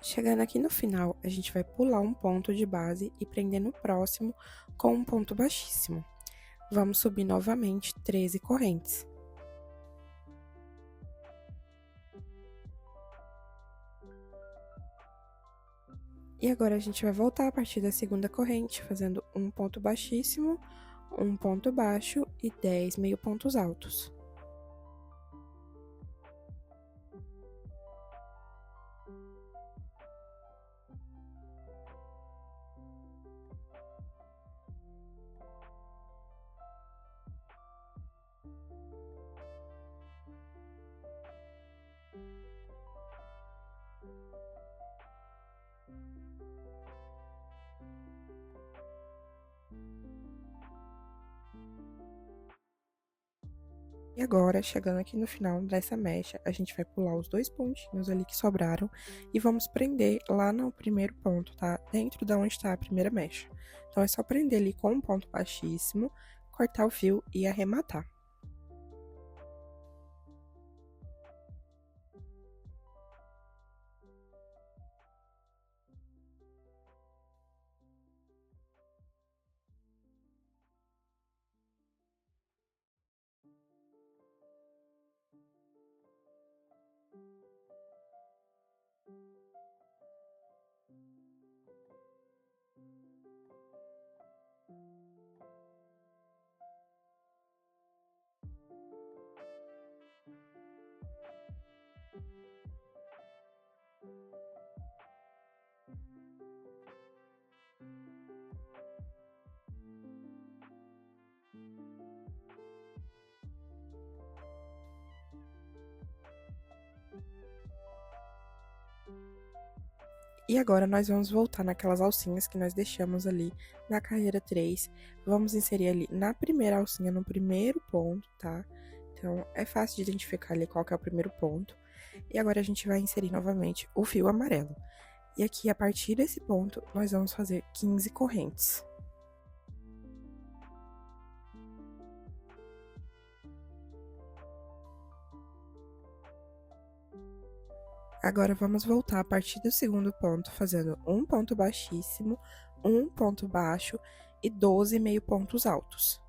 Chegando aqui no final, a gente vai pular um ponto de base e prender no próximo com um ponto baixíssimo. Vamos subir novamente 13 correntes. E agora a gente vai voltar a partir da segunda corrente, fazendo um ponto baixíssimo, um ponto baixo e 10 meio pontos altos. E agora, chegando aqui no final dessa mecha, a gente vai pular os dois pontinhos ali que sobraram e vamos prender lá no primeiro ponto, tá? Dentro da onde tá a primeira mecha. Então, é só prender ali com um ponto baixíssimo, cortar o fio e arrematar. E agora, nós vamos voltar naquelas alcinhas que nós deixamos ali na carreira 3. Vamos inserir ali na primeira alcinha, no primeiro ponto, tá? Então, é fácil de identificar ali qual que é o primeiro ponto. E agora, a gente vai inserir novamente o fio amarelo. E aqui, a partir desse ponto, nós vamos fazer 15 correntes. Agora, vamos voltar a partir do segundo ponto, fazendo um ponto baixíssimo, um ponto baixo e 12 meio pontos altos.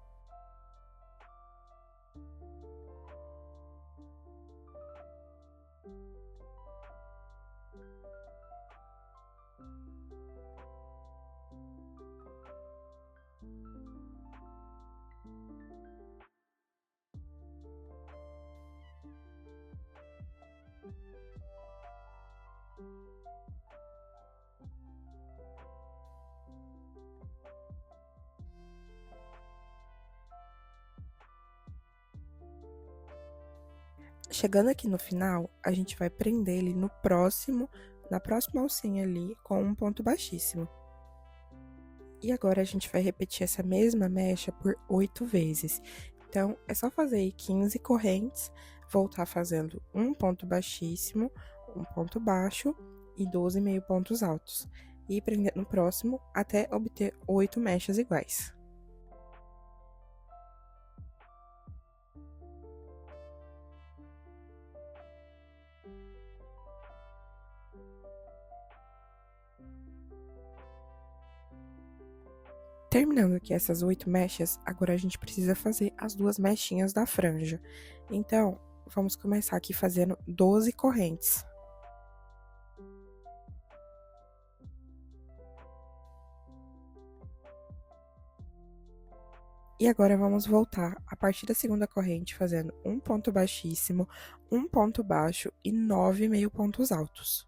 Chegando aqui no final, a gente vai prender ele no próximo, na próxima alcinha ali, com um ponto baixíssimo. E agora, a gente vai repetir essa mesma mecha por 8 vezes. Então, é só fazer aí 15 correntes, voltar fazendo um ponto baixíssimo, um ponto baixo e 12 meio pontos altos. E prender no próximo até obter 8 mechas iguais. Terminando aqui essas 8 mechas, agora a gente precisa fazer as duas mechinhas da franja. Então, vamos começar aqui fazendo 12 correntes. E agora, vamos voltar a partir da segunda corrente, fazendo um ponto baixíssimo, um ponto baixo e 9 meio pontos altos.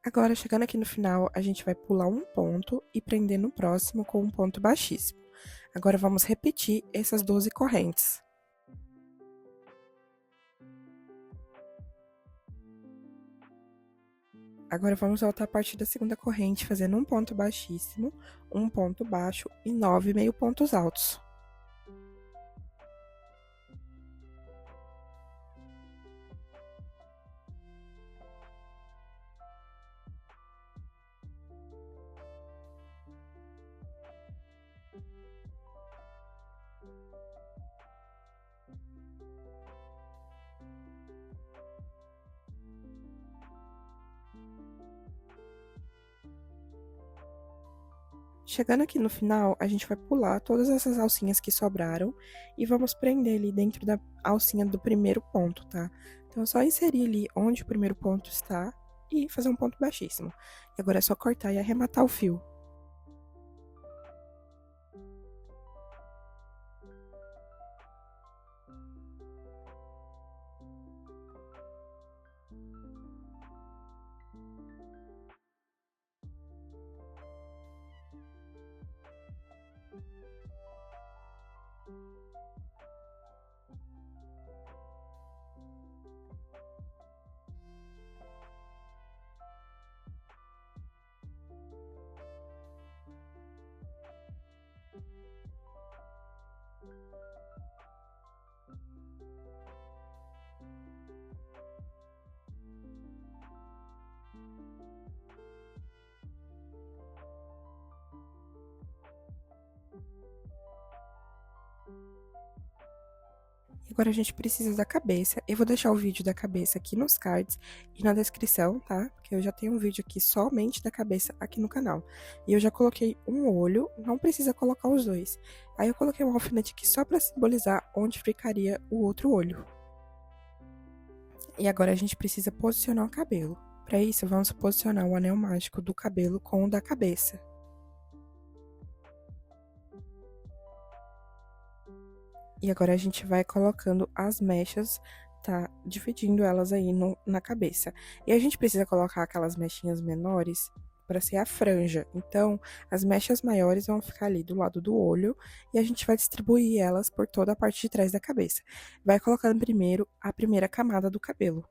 Agora, chegando aqui no final, a gente vai pular um ponto e prender no próximo com um ponto baixíssimo. Agora, vamos repetir essas 12 correntes. Agora, vamos voltar a partir da segunda corrente, fazendo um ponto baixíssimo, um ponto baixo e 9 meio pontos altos. Chegando aqui no final, a gente vai pular todas essas alcinhas que sobraram e vamos prender ali dentro da alcinha do primeiro ponto, tá? Então é só inserir ali onde o primeiro ponto está e fazer um ponto baixíssimo. E agora é só cortar e arrematar o fio. Agora a gente precisa da cabeça. Eu vou deixar o vídeo da cabeça aqui nos cards e na descrição, tá? Porque eu já tenho um vídeo aqui somente da cabeça aqui no canal. E eu já coloquei um olho, não precisa colocar os dois. Aí eu coloquei um alfinete aqui só pra simbolizar onde ficaria o outro olho. E agora a gente precisa posicionar o cabelo. Para isso, vamos posicionar o anel mágico do cabelo com o da cabeça. E agora a gente vai colocando as mechas, tá? Dividindo elas aí na cabeça. E a gente precisa colocar aquelas mechinhas menores para ser a franja. Então, as mechas maiores vão ficar ali do lado do olho e a gente vai distribuir elas por toda a parte de trás da cabeça. Vai colocando primeiro a primeira camada do cabelo.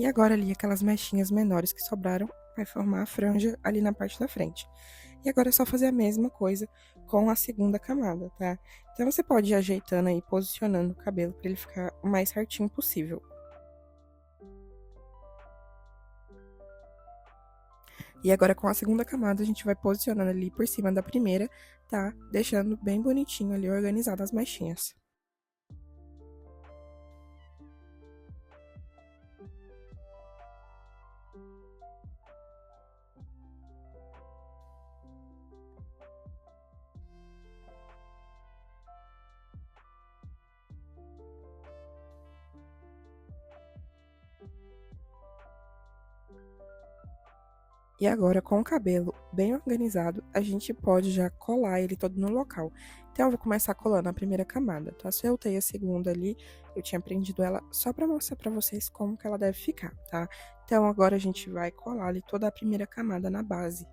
E agora ali, aquelas mechinhas menores que sobraram, vai formar a franja ali na parte da frente. E agora é só fazer a mesma coisa com a segunda camada, tá? Então você pode ir ajeitando aí, posicionando o cabelo para ele ficar o mais certinho possível. E agora com a segunda camada, a gente vai posicionando ali por cima da primeira, tá? Deixando bem bonitinho ali, organizado as mechinhas. E agora, com o cabelo bem organizado, a gente pode já colar ele todo no local. Então, eu vou começar colando a primeira camada, tá? Soltei a segunda ali, eu tinha prendido ela só pra mostrar pra vocês como que ela deve ficar, tá? Então, agora a gente vai colar ali toda a primeira camada na base.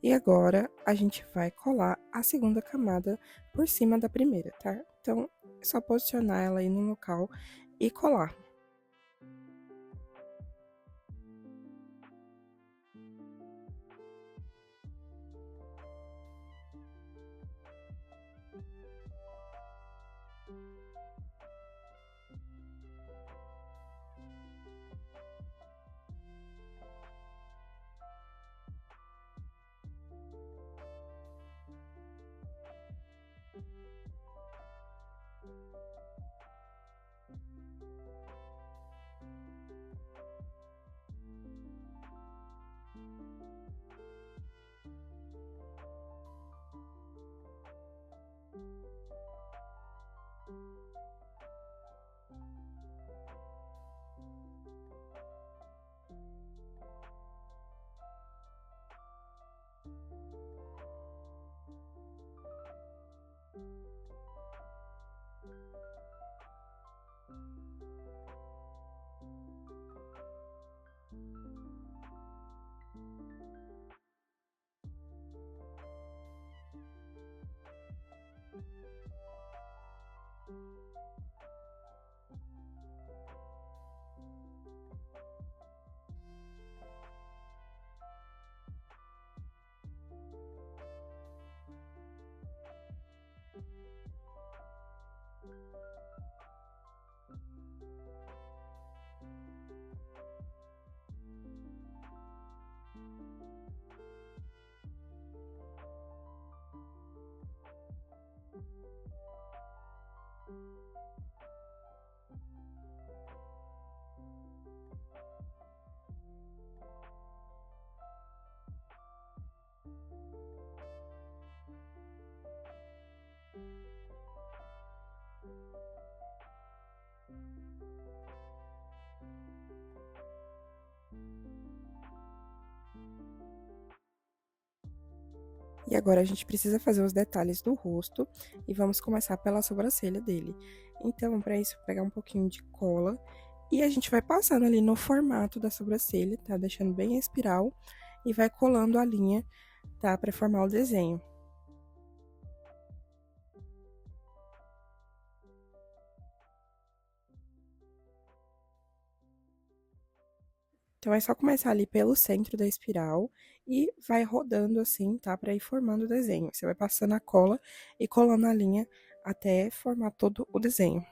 E agora, a gente vai colar a segunda camada por cima da primeira, tá? Então, é só posicionar ela aí no local e colar. E agora a gente precisa fazer os detalhes do rosto e vamos começar pela sobrancelha dele. Então, para isso, pegar um pouquinho de cola e a gente vai passando ali no formato da sobrancelha, tá? Deixando bem a espiral e vai colando a linha, tá? Para formar o desenho. Então, é só começar ali pelo centro da espiral e vai rodando assim, tá? Para ir formando o desenho. Você vai passando a cola e colando a linha até formar todo o desenho.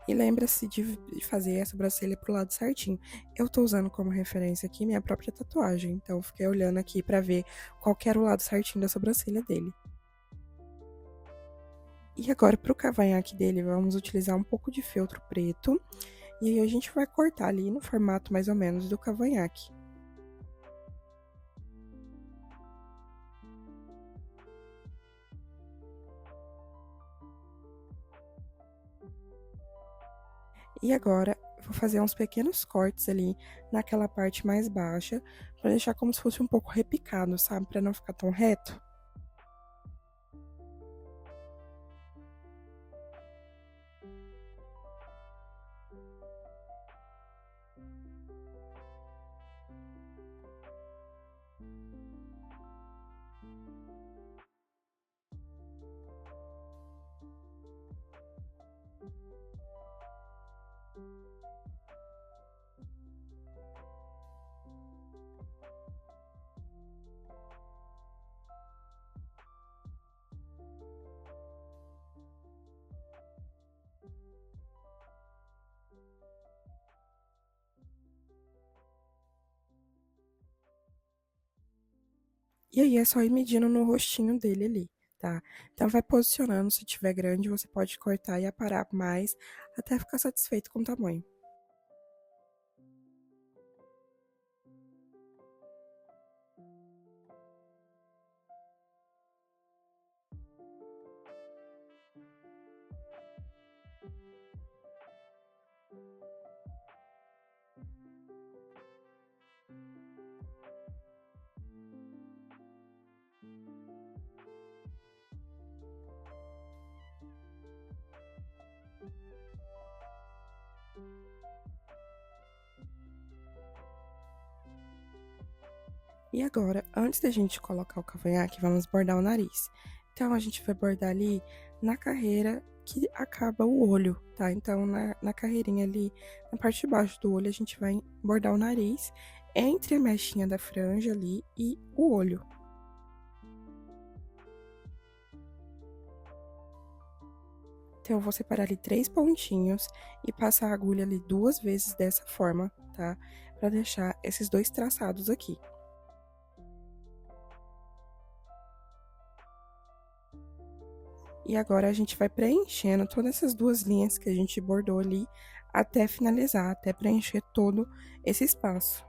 E lembra-se de fazer a sobrancelha pro lado certinho. Eu tô usando como referência aqui minha própria tatuagem, então eu fiquei olhando aqui pra ver qual que era o lado certinho da sobrancelha dele. E agora, pro cavanhaque dele, vamos utilizar um pouco de feltro preto. E aí a gente vai cortar ali no formato mais ou menos do cavanhaque. E agora, vou fazer uns pequenos cortes ali naquela parte mais baixa, pra deixar como se fosse um pouco repicado, sabe? Pra não ficar tão reto. E aí é só ir medindo no rostinho dele ali, tá? Então vai posicionando, se tiver grande, você pode cortar e aparar mais até ficar satisfeito com o tamanho. E agora, antes da gente colocar o cavanhaque, vamos bordar o nariz. Então, a gente vai bordar ali na carreira que acaba o olho, tá? Então, na carreirinha ali, na parte de baixo do olho, a gente vai bordar o nariz entre a mechinha da franja ali e o olho. Então, eu vou separar ali 3 pontinhos e passar a agulha ali 2 vezes dessa forma, tá? Pra deixar esses 2 traçados aqui. E agora a gente vai preenchendo todas essas 2 linhas que a gente bordou ali até finalizar, até preencher todo esse espaço.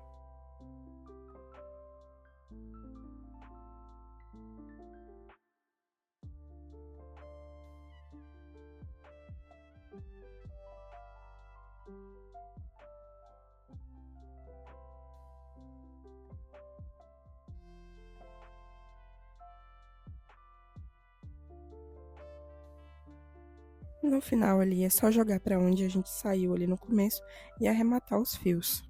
No final ali é só jogar para onde a gente saiu ali no começo e arrematar os fios.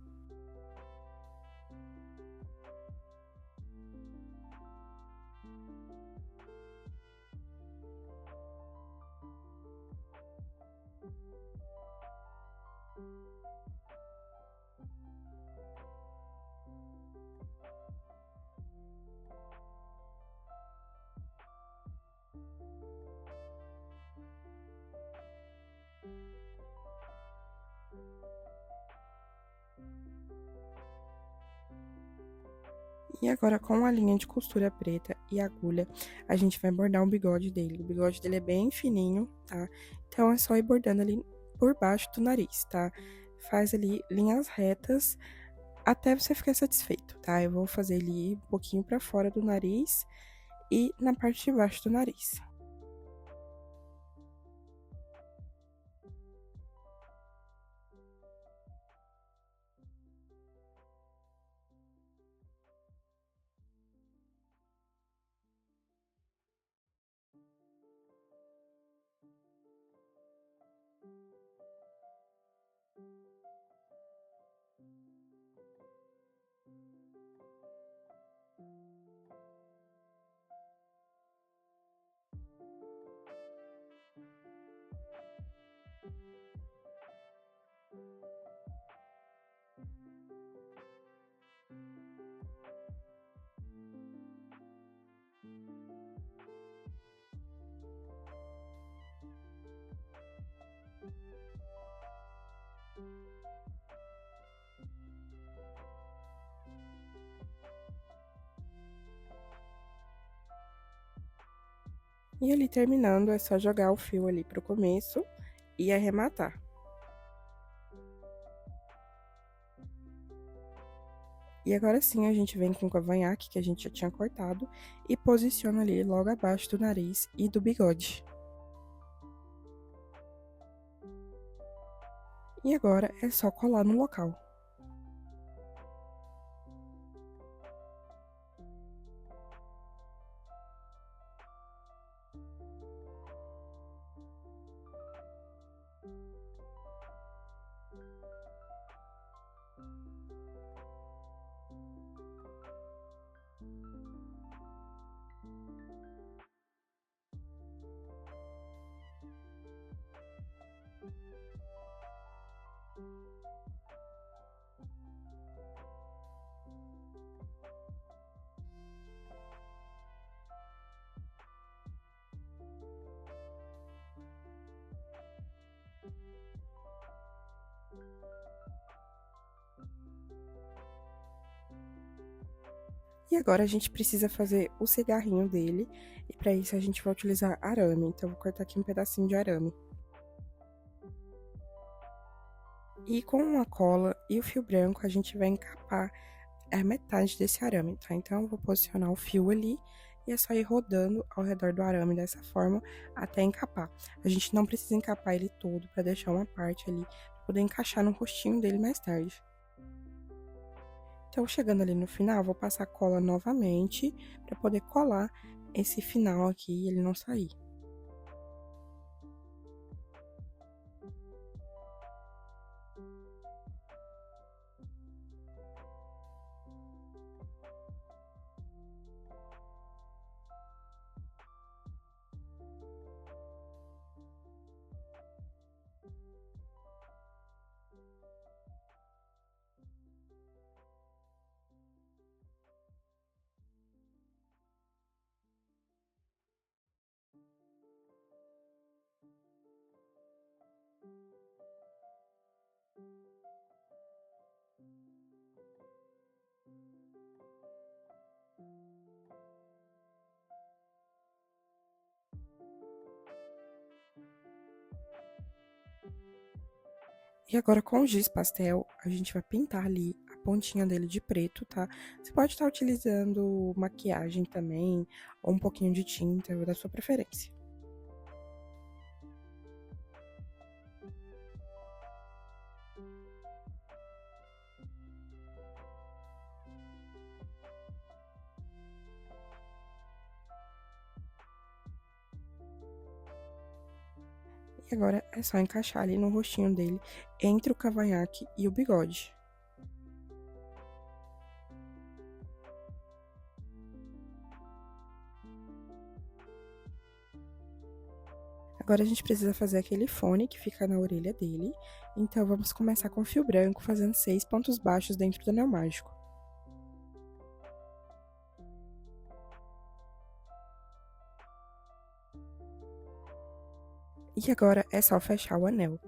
E agora, com a linha de costura preta e agulha, a gente vai bordar o bigode dele. O bigode dele é bem fininho, tá? Então, é só ir bordando ali por baixo do nariz, tá? Faz ali linhas retas até você ficar satisfeito, tá? Eu vou fazer ele um pouquinho pra fora do nariz e na parte de baixo do nariz. E ali terminando, é só jogar o fio ali pro começo e arrematar. E agora sim, a gente vem com o cavanhaque que a gente já tinha cortado e posiciona ali logo abaixo do nariz e do bigode. E agora é só colar no local. E agora a gente precisa fazer o cigarrinho dele, e para isso a gente vai utilizar arame. Então, eu vou cortar aqui um pedacinho de arame. E com uma cola e o fio branco, a gente vai encapar a metade desse arame, tá? Então, eu vou posicionar o fio ali e é só ir rodando ao redor do arame dessa forma até encapar. A gente não precisa encapar ele todo para deixar uma parte ali, pra poder encaixar no rostinho dele mais tarde. Então, chegando ali no final, vou passar cola novamente para poder colar esse final aqui e ele não sair. E agora, com o giz pastel, a gente vai pintar ali a pontinha dele de preto, tá? Você pode estar utilizando maquiagem também, ou um pouquinho de tinta, da sua preferência. E agora é só encaixar ali no rostinho dele, entre o cavanhaque e o bigode. Agora a gente precisa fazer aquele fone que fica na orelha dele, então vamos começar com fio branco, fazendo 6 pontos baixos dentro do anel mágico. E agora é só fechar o anel.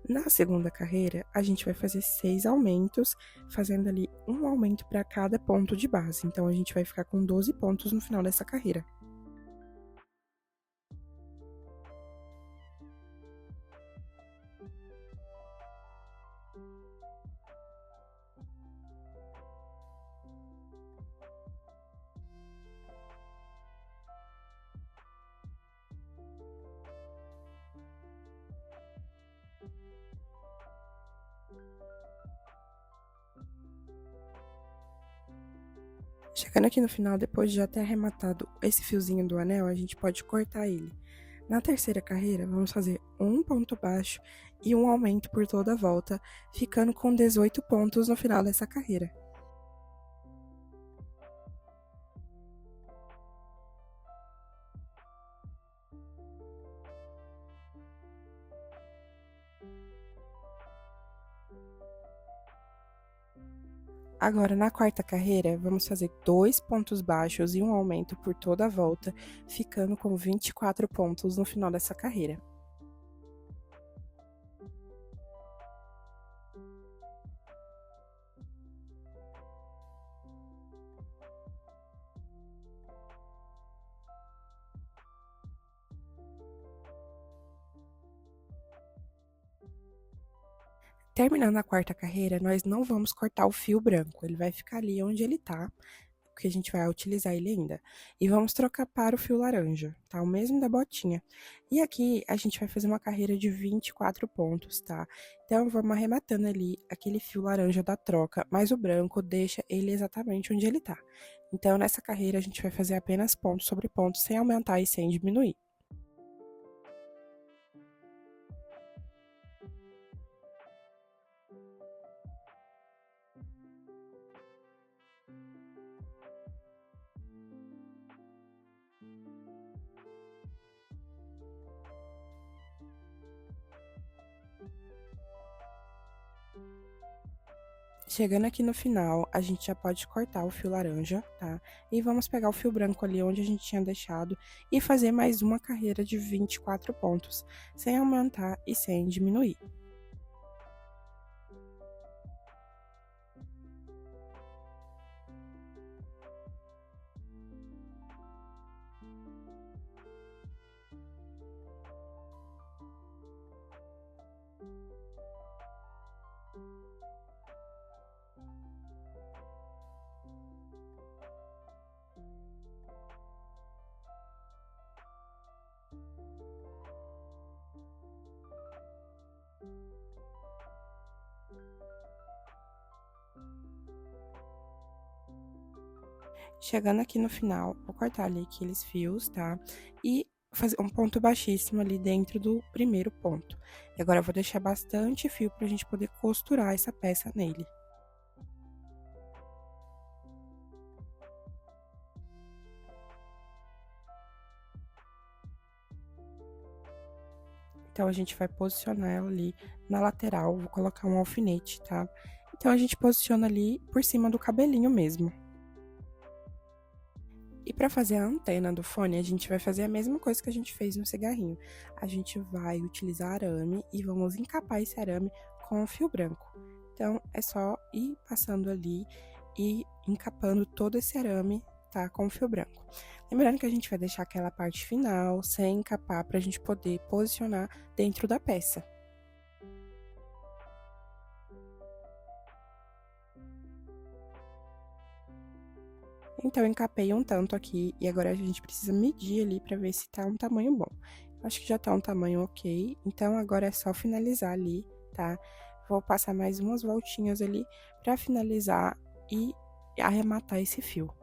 Na segunda carreira, a gente vai fazer 6 aumentos, fazendo ali um aumento para cada ponto de base. Então, a gente vai ficar com 12 pontos no final dessa carreira. Chegando aqui no final, depois de já ter arrematado esse fiozinho do anel, a gente pode cortar ele. Na terceira carreira, vamos fazer um ponto baixo e um aumento por toda a volta, ficando com 18 pontos no final dessa carreira. Agora, na quarta carreira, vamos fazer 2 pontos baixos e um aumento por toda a volta, ficando com 24 pontos no final dessa carreira. Terminando a quarta carreira, nós não vamos cortar o fio branco, ele vai ficar ali onde ele tá, porque a gente vai utilizar ele ainda. E vamos trocar para o fio laranja, tá? O mesmo da botinha. E aqui a gente vai fazer uma carreira de 24 pontos, tá? Então, vamos arrematando ali aquele fio laranja da troca, mas o branco deixa ele exatamente onde ele tá. Então, nessa carreira a gente vai fazer apenas ponto sobre ponto, sem aumentar e sem diminuir. Chegando aqui no final, a gente já pode cortar o fio laranja, tá? E vamos pegar o fio branco ali onde a gente tinha deixado e fazer mais uma carreira de 24 pontos, sem aumentar e sem diminuir. Chegando aqui no final, vou cortar ali aqueles fios, tá? E fazer um ponto baixíssimo ali dentro do primeiro ponto. E agora eu vou deixar bastante fio pra gente poder costurar essa peça nele. Então, a gente vai posicionar ela ali na lateral, vou colocar um alfinete, tá? Então, a gente posiciona ali por cima do cabelinho mesmo. E para fazer a antena do fone, a gente vai fazer a mesma coisa que a gente fez no cigarrinho. A gente vai utilizar arame e vamos encapar esse arame com o fio branco. Então, é só ir passando ali e encapando todo esse arame, tá? Com o fio branco. Lembrando que a gente vai deixar aquela parte final sem encapar para a gente poder posicionar dentro da peça. Então, eu encapei um tanto aqui e agora a gente precisa medir ali para ver se tá um tamanho bom. Acho que já tá um tamanho ok, então agora é só finalizar ali, tá? Vou passar mais umas voltinhas ali para finalizar e arrematar esse fio.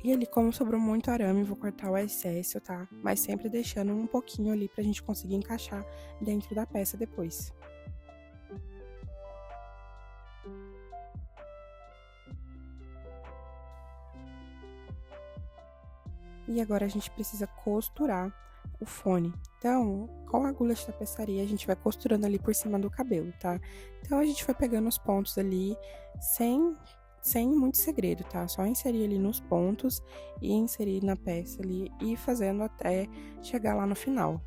E ali, como sobrou muito arame, vou cortar o excesso, tá? Mas sempre deixando um pouquinho ali pra gente conseguir encaixar dentro da peça depois. E agora a gente precisa costurar o fone. Então, com a agulha de tapeçaria, a gente vai costurando ali por cima do cabelo, tá? Então, a gente vai pegando os pontos ali sem muito segredo, tá? Só inserir ali nos pontos e inserir na peça ali e ir fazendo até chegar lá no final.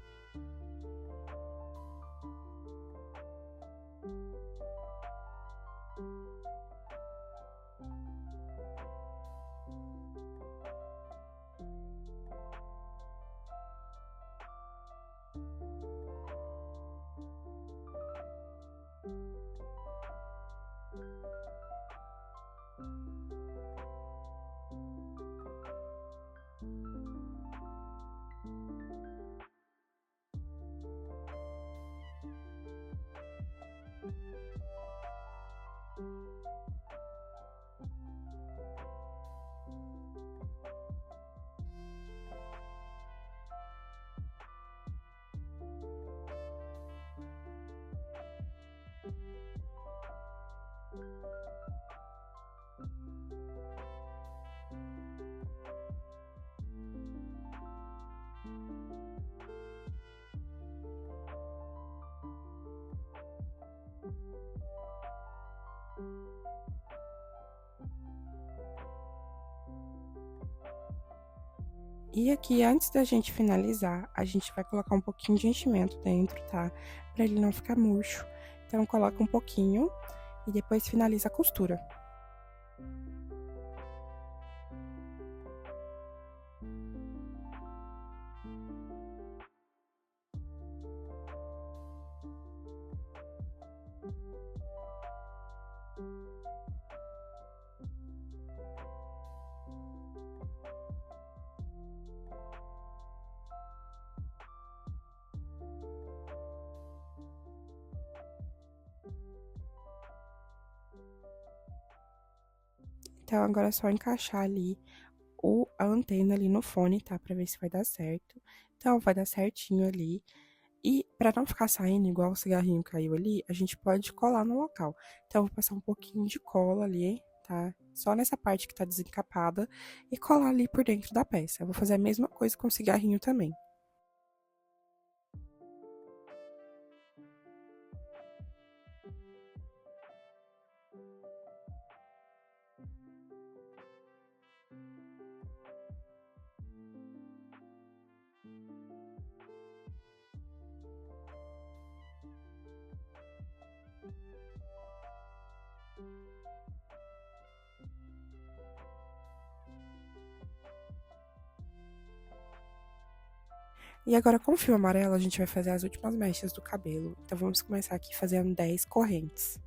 E aqui, antes da gente finalizar, a gente vai colocar um pouquinho de enchimento dentro, tá? Pra ele não ficar murcho. Então, coloca um pouquinho e depois finaliza a costura. Então, agora é só encaixar ali a antena ali no fone, tá? Pra ver se vai dar certo. Então, vai dar certinho ali. E pra não ficar saindo igual o cigarrinho caiu ali, a gente pode colar no local. Então, eu vou passar um pouquinho de cola ali, tá? Só nessa parte que tá desencapada e colar ali por dentro da peça. Eu vou fazer a mesma coisa com o cigarrinho também. E agora, com o fio amarelo, a gente vai fazer as últimas mechas do cabelo. Então, vamos começar aqui fazendo 10 correntes.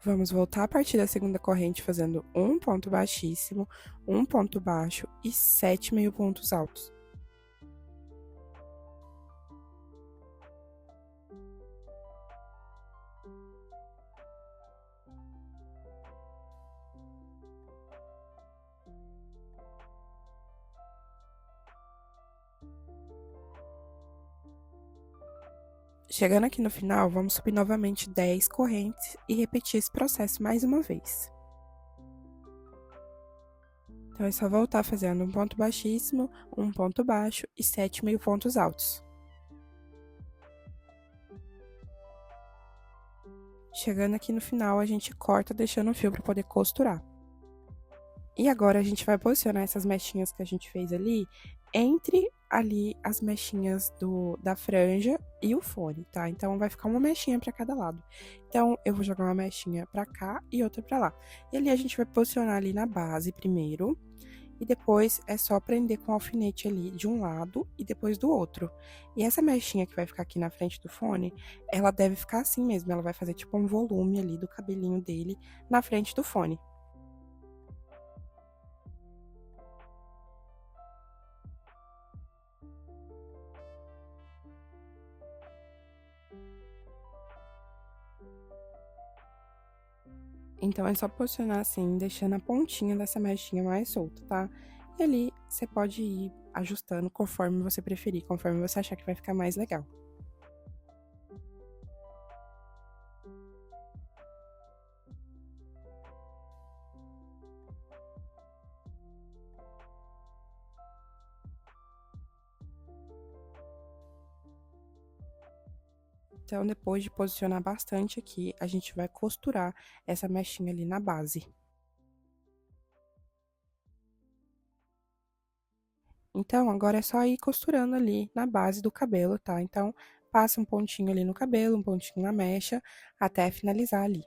Vamos voltar a partir da segunda corrente fazendo um ponto baixíssimo, um ponto baixo e 7 meio pontos altos. Chegando aqui no final, vamos subir novamente 10 correntes e repetir esse processo mais uma vez. Então, é só voltar fazendo um ponto baixíssimo, um ponto baixo e 7 meio pontos altos. Chegando aqui no final, a gente corta deixando o fio para poder costurar. E agora, a gente vai posicionar essas mechinhas que a gente fez ali entre ali as mechinhas da franja e o fone, tá? Então, vai ficar uma mechinha para cada lado. Então, eu vou jogar uma mechinha para cá e outra para lá. E ali a gente vai posicionar ali na base primeiro. E depois é só prender com o alfinete ali de um lado e depois do outro. E essa mechinha que vai ficar aqui na frente do fone, ela deve ficar assim mesmo. Ela vai fazer tipo um volume ali do cabelinho dele na frente do fone. Então, é só posicionar assim, deixando a pontinha dessa mechinha mais solta, tá? E ali, você pode ir ajustando conforme você preferir, conforme você achar que vai ficar mais legal. Então, depois de posicionar bastante aqui, a gente vai costurar essa mechinha ali na base. Então, agora é só ir costurando ali na base do cabelo, tá? Então, passa um pontinho ali no cabelo, um pontinho na mecha, até finalizar ali.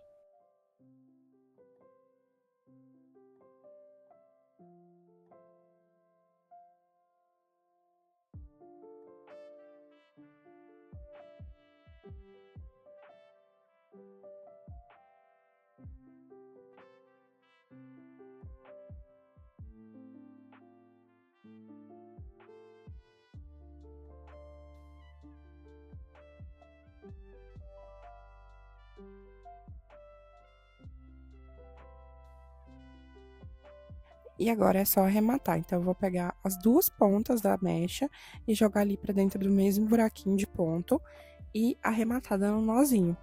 E agora é só arrematar. Então, eu vou pegar as duas pontas da mecha e jogar ali pra dentro do mesmo buraquinho de ponto e arrematar dando um nozinho.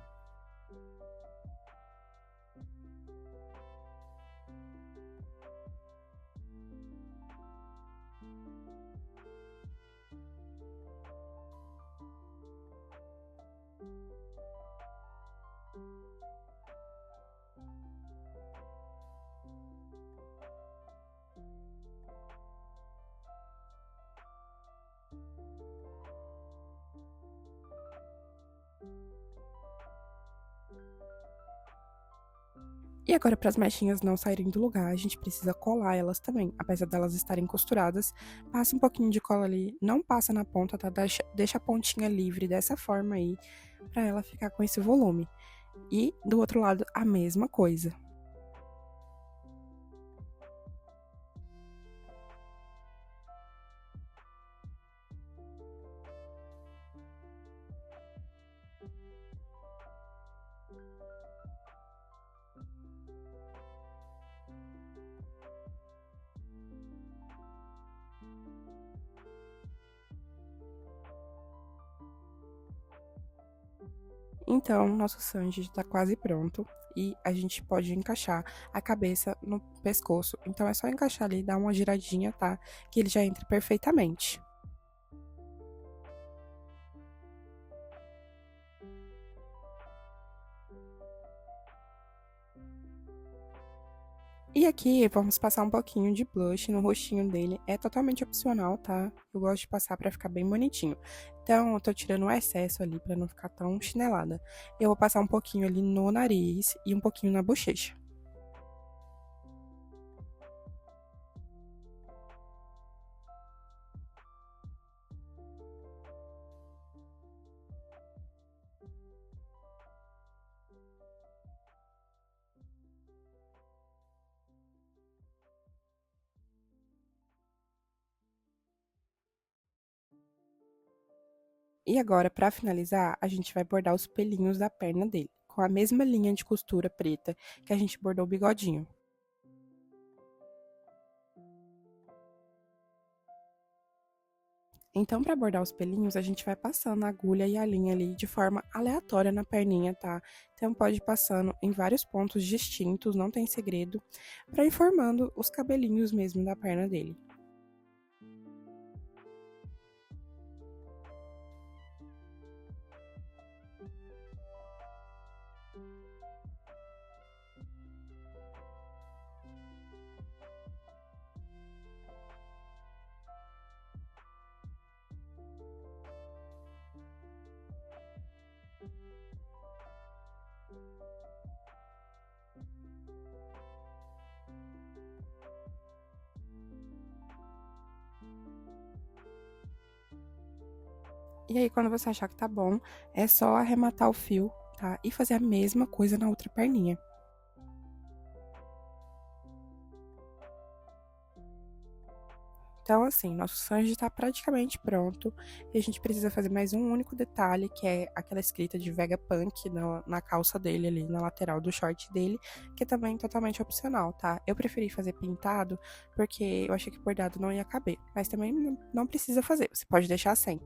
E agora, para as mechinhas não saírem do lugar, a gente precisa colar elas também. Apesar delas estarem costuradas, passa um pouquinho de cola ali, não passa na ponta, tá? Deixa a pontinha livre dessa forma aí, para ela ficar com esse volume. E do outro lado, a mesma coisa. Então, nosso sanji está quase pronto e a gente pode encaixar a cabeça no pescoço. Então, é só encaixar ali, dar uma giradinha, tá? Que ele já entra perfeitamente. E aqui, vamos passar um pouquinho de blush no rostinho dele. É totalmente opcional, tá? Eu gosto de passar pra ficar bem bonitinho. Então, eu tô tirando o excesso ali pra não ficar tão chinelada. Eu vou passar um pouquinho ali no nariz e um pouquinho na bochecha. E agora, para finalizar, a gente vai bordar os pelinhos da perna dele, com a mesma linha de costura preta que a gente bordou o bigodinho. Então, para bordar os pelinhos, a gente vai passando a agulha e a linha ali de forma aleatória na perninha, tá? Então, pode ir passando em vários pontos distintos, não tem segredo, para ir formando os cabelinhos mesmo da perna dele. E aí, quando você achar que tá bom, é só arrematar o fio, tá? E fazer a mesma coisa na outra perninha. Então, assim, nosso sanji tá praticamente pronto. E a gente precisa fazer mais um único detalhe, que é aquela escrita de Vegapunk na calça dele, ali na lateral do short dele, que é também totalmente opcional, tá? Eu preferi fazer pintado, porque eu achei que bordado não ia caber. Mas também não precisa fazer, você pode deixar sem.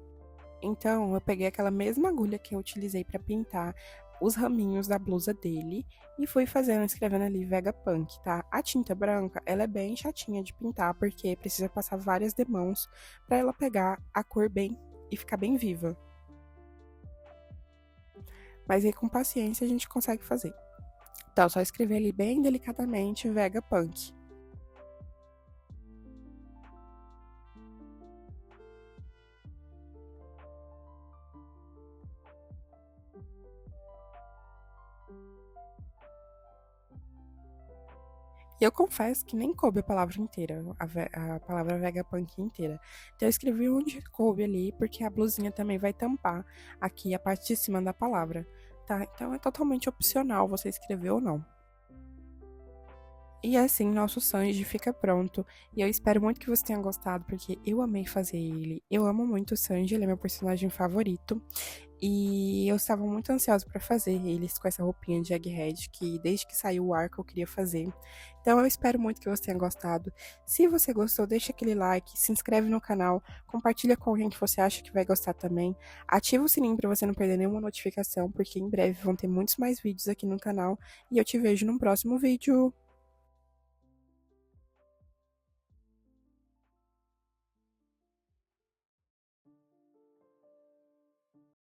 Então, eu peguei aquela mesma agulha que eu utilizei para pintar os raminhos da blusa dele e fui fazendo, escrevendo ali Vegapunk, tá? A tinta branca, ela é bem chatinha de pintar, porque precisa passar várias demãos para ela pegar a cor bem e ficar bem viva. Mas aí, com paciência, a gente consegue fazer. Então, só escrever ali bem delicadamente Vegapunk. E eu confesso que nem coube a palavra inteira, a palavra Vegapunk inteira. Então eu escrevi onde coube ali, porque a blusinha também vai tampar aqui a parte de cima da palavra, tá? Então é totalmente opcional você escrever ou não. E assim, nosso Sanji fica pronto. E eu espero muito que você tenha gostado, porque eu amei fazer ele. Eu amo muito o Sanji, ele é meu personagem favorito. E eu estava muito ansiosa para fazer eles com essa roupinha de Egghead, que desde que saiu o arco eu queria fazer. Então eu espero muito que você tenha gostado. Se você gostou, deixa aquele like, se inscreve no canal, compartilha com alguém que você acha que vai gostar também. Ativa o sininho para você não perder nenhuma notificação, porque em breve vão ter muitos mais vídeos aqui no canal. E eu te vejo no próximo vídeo.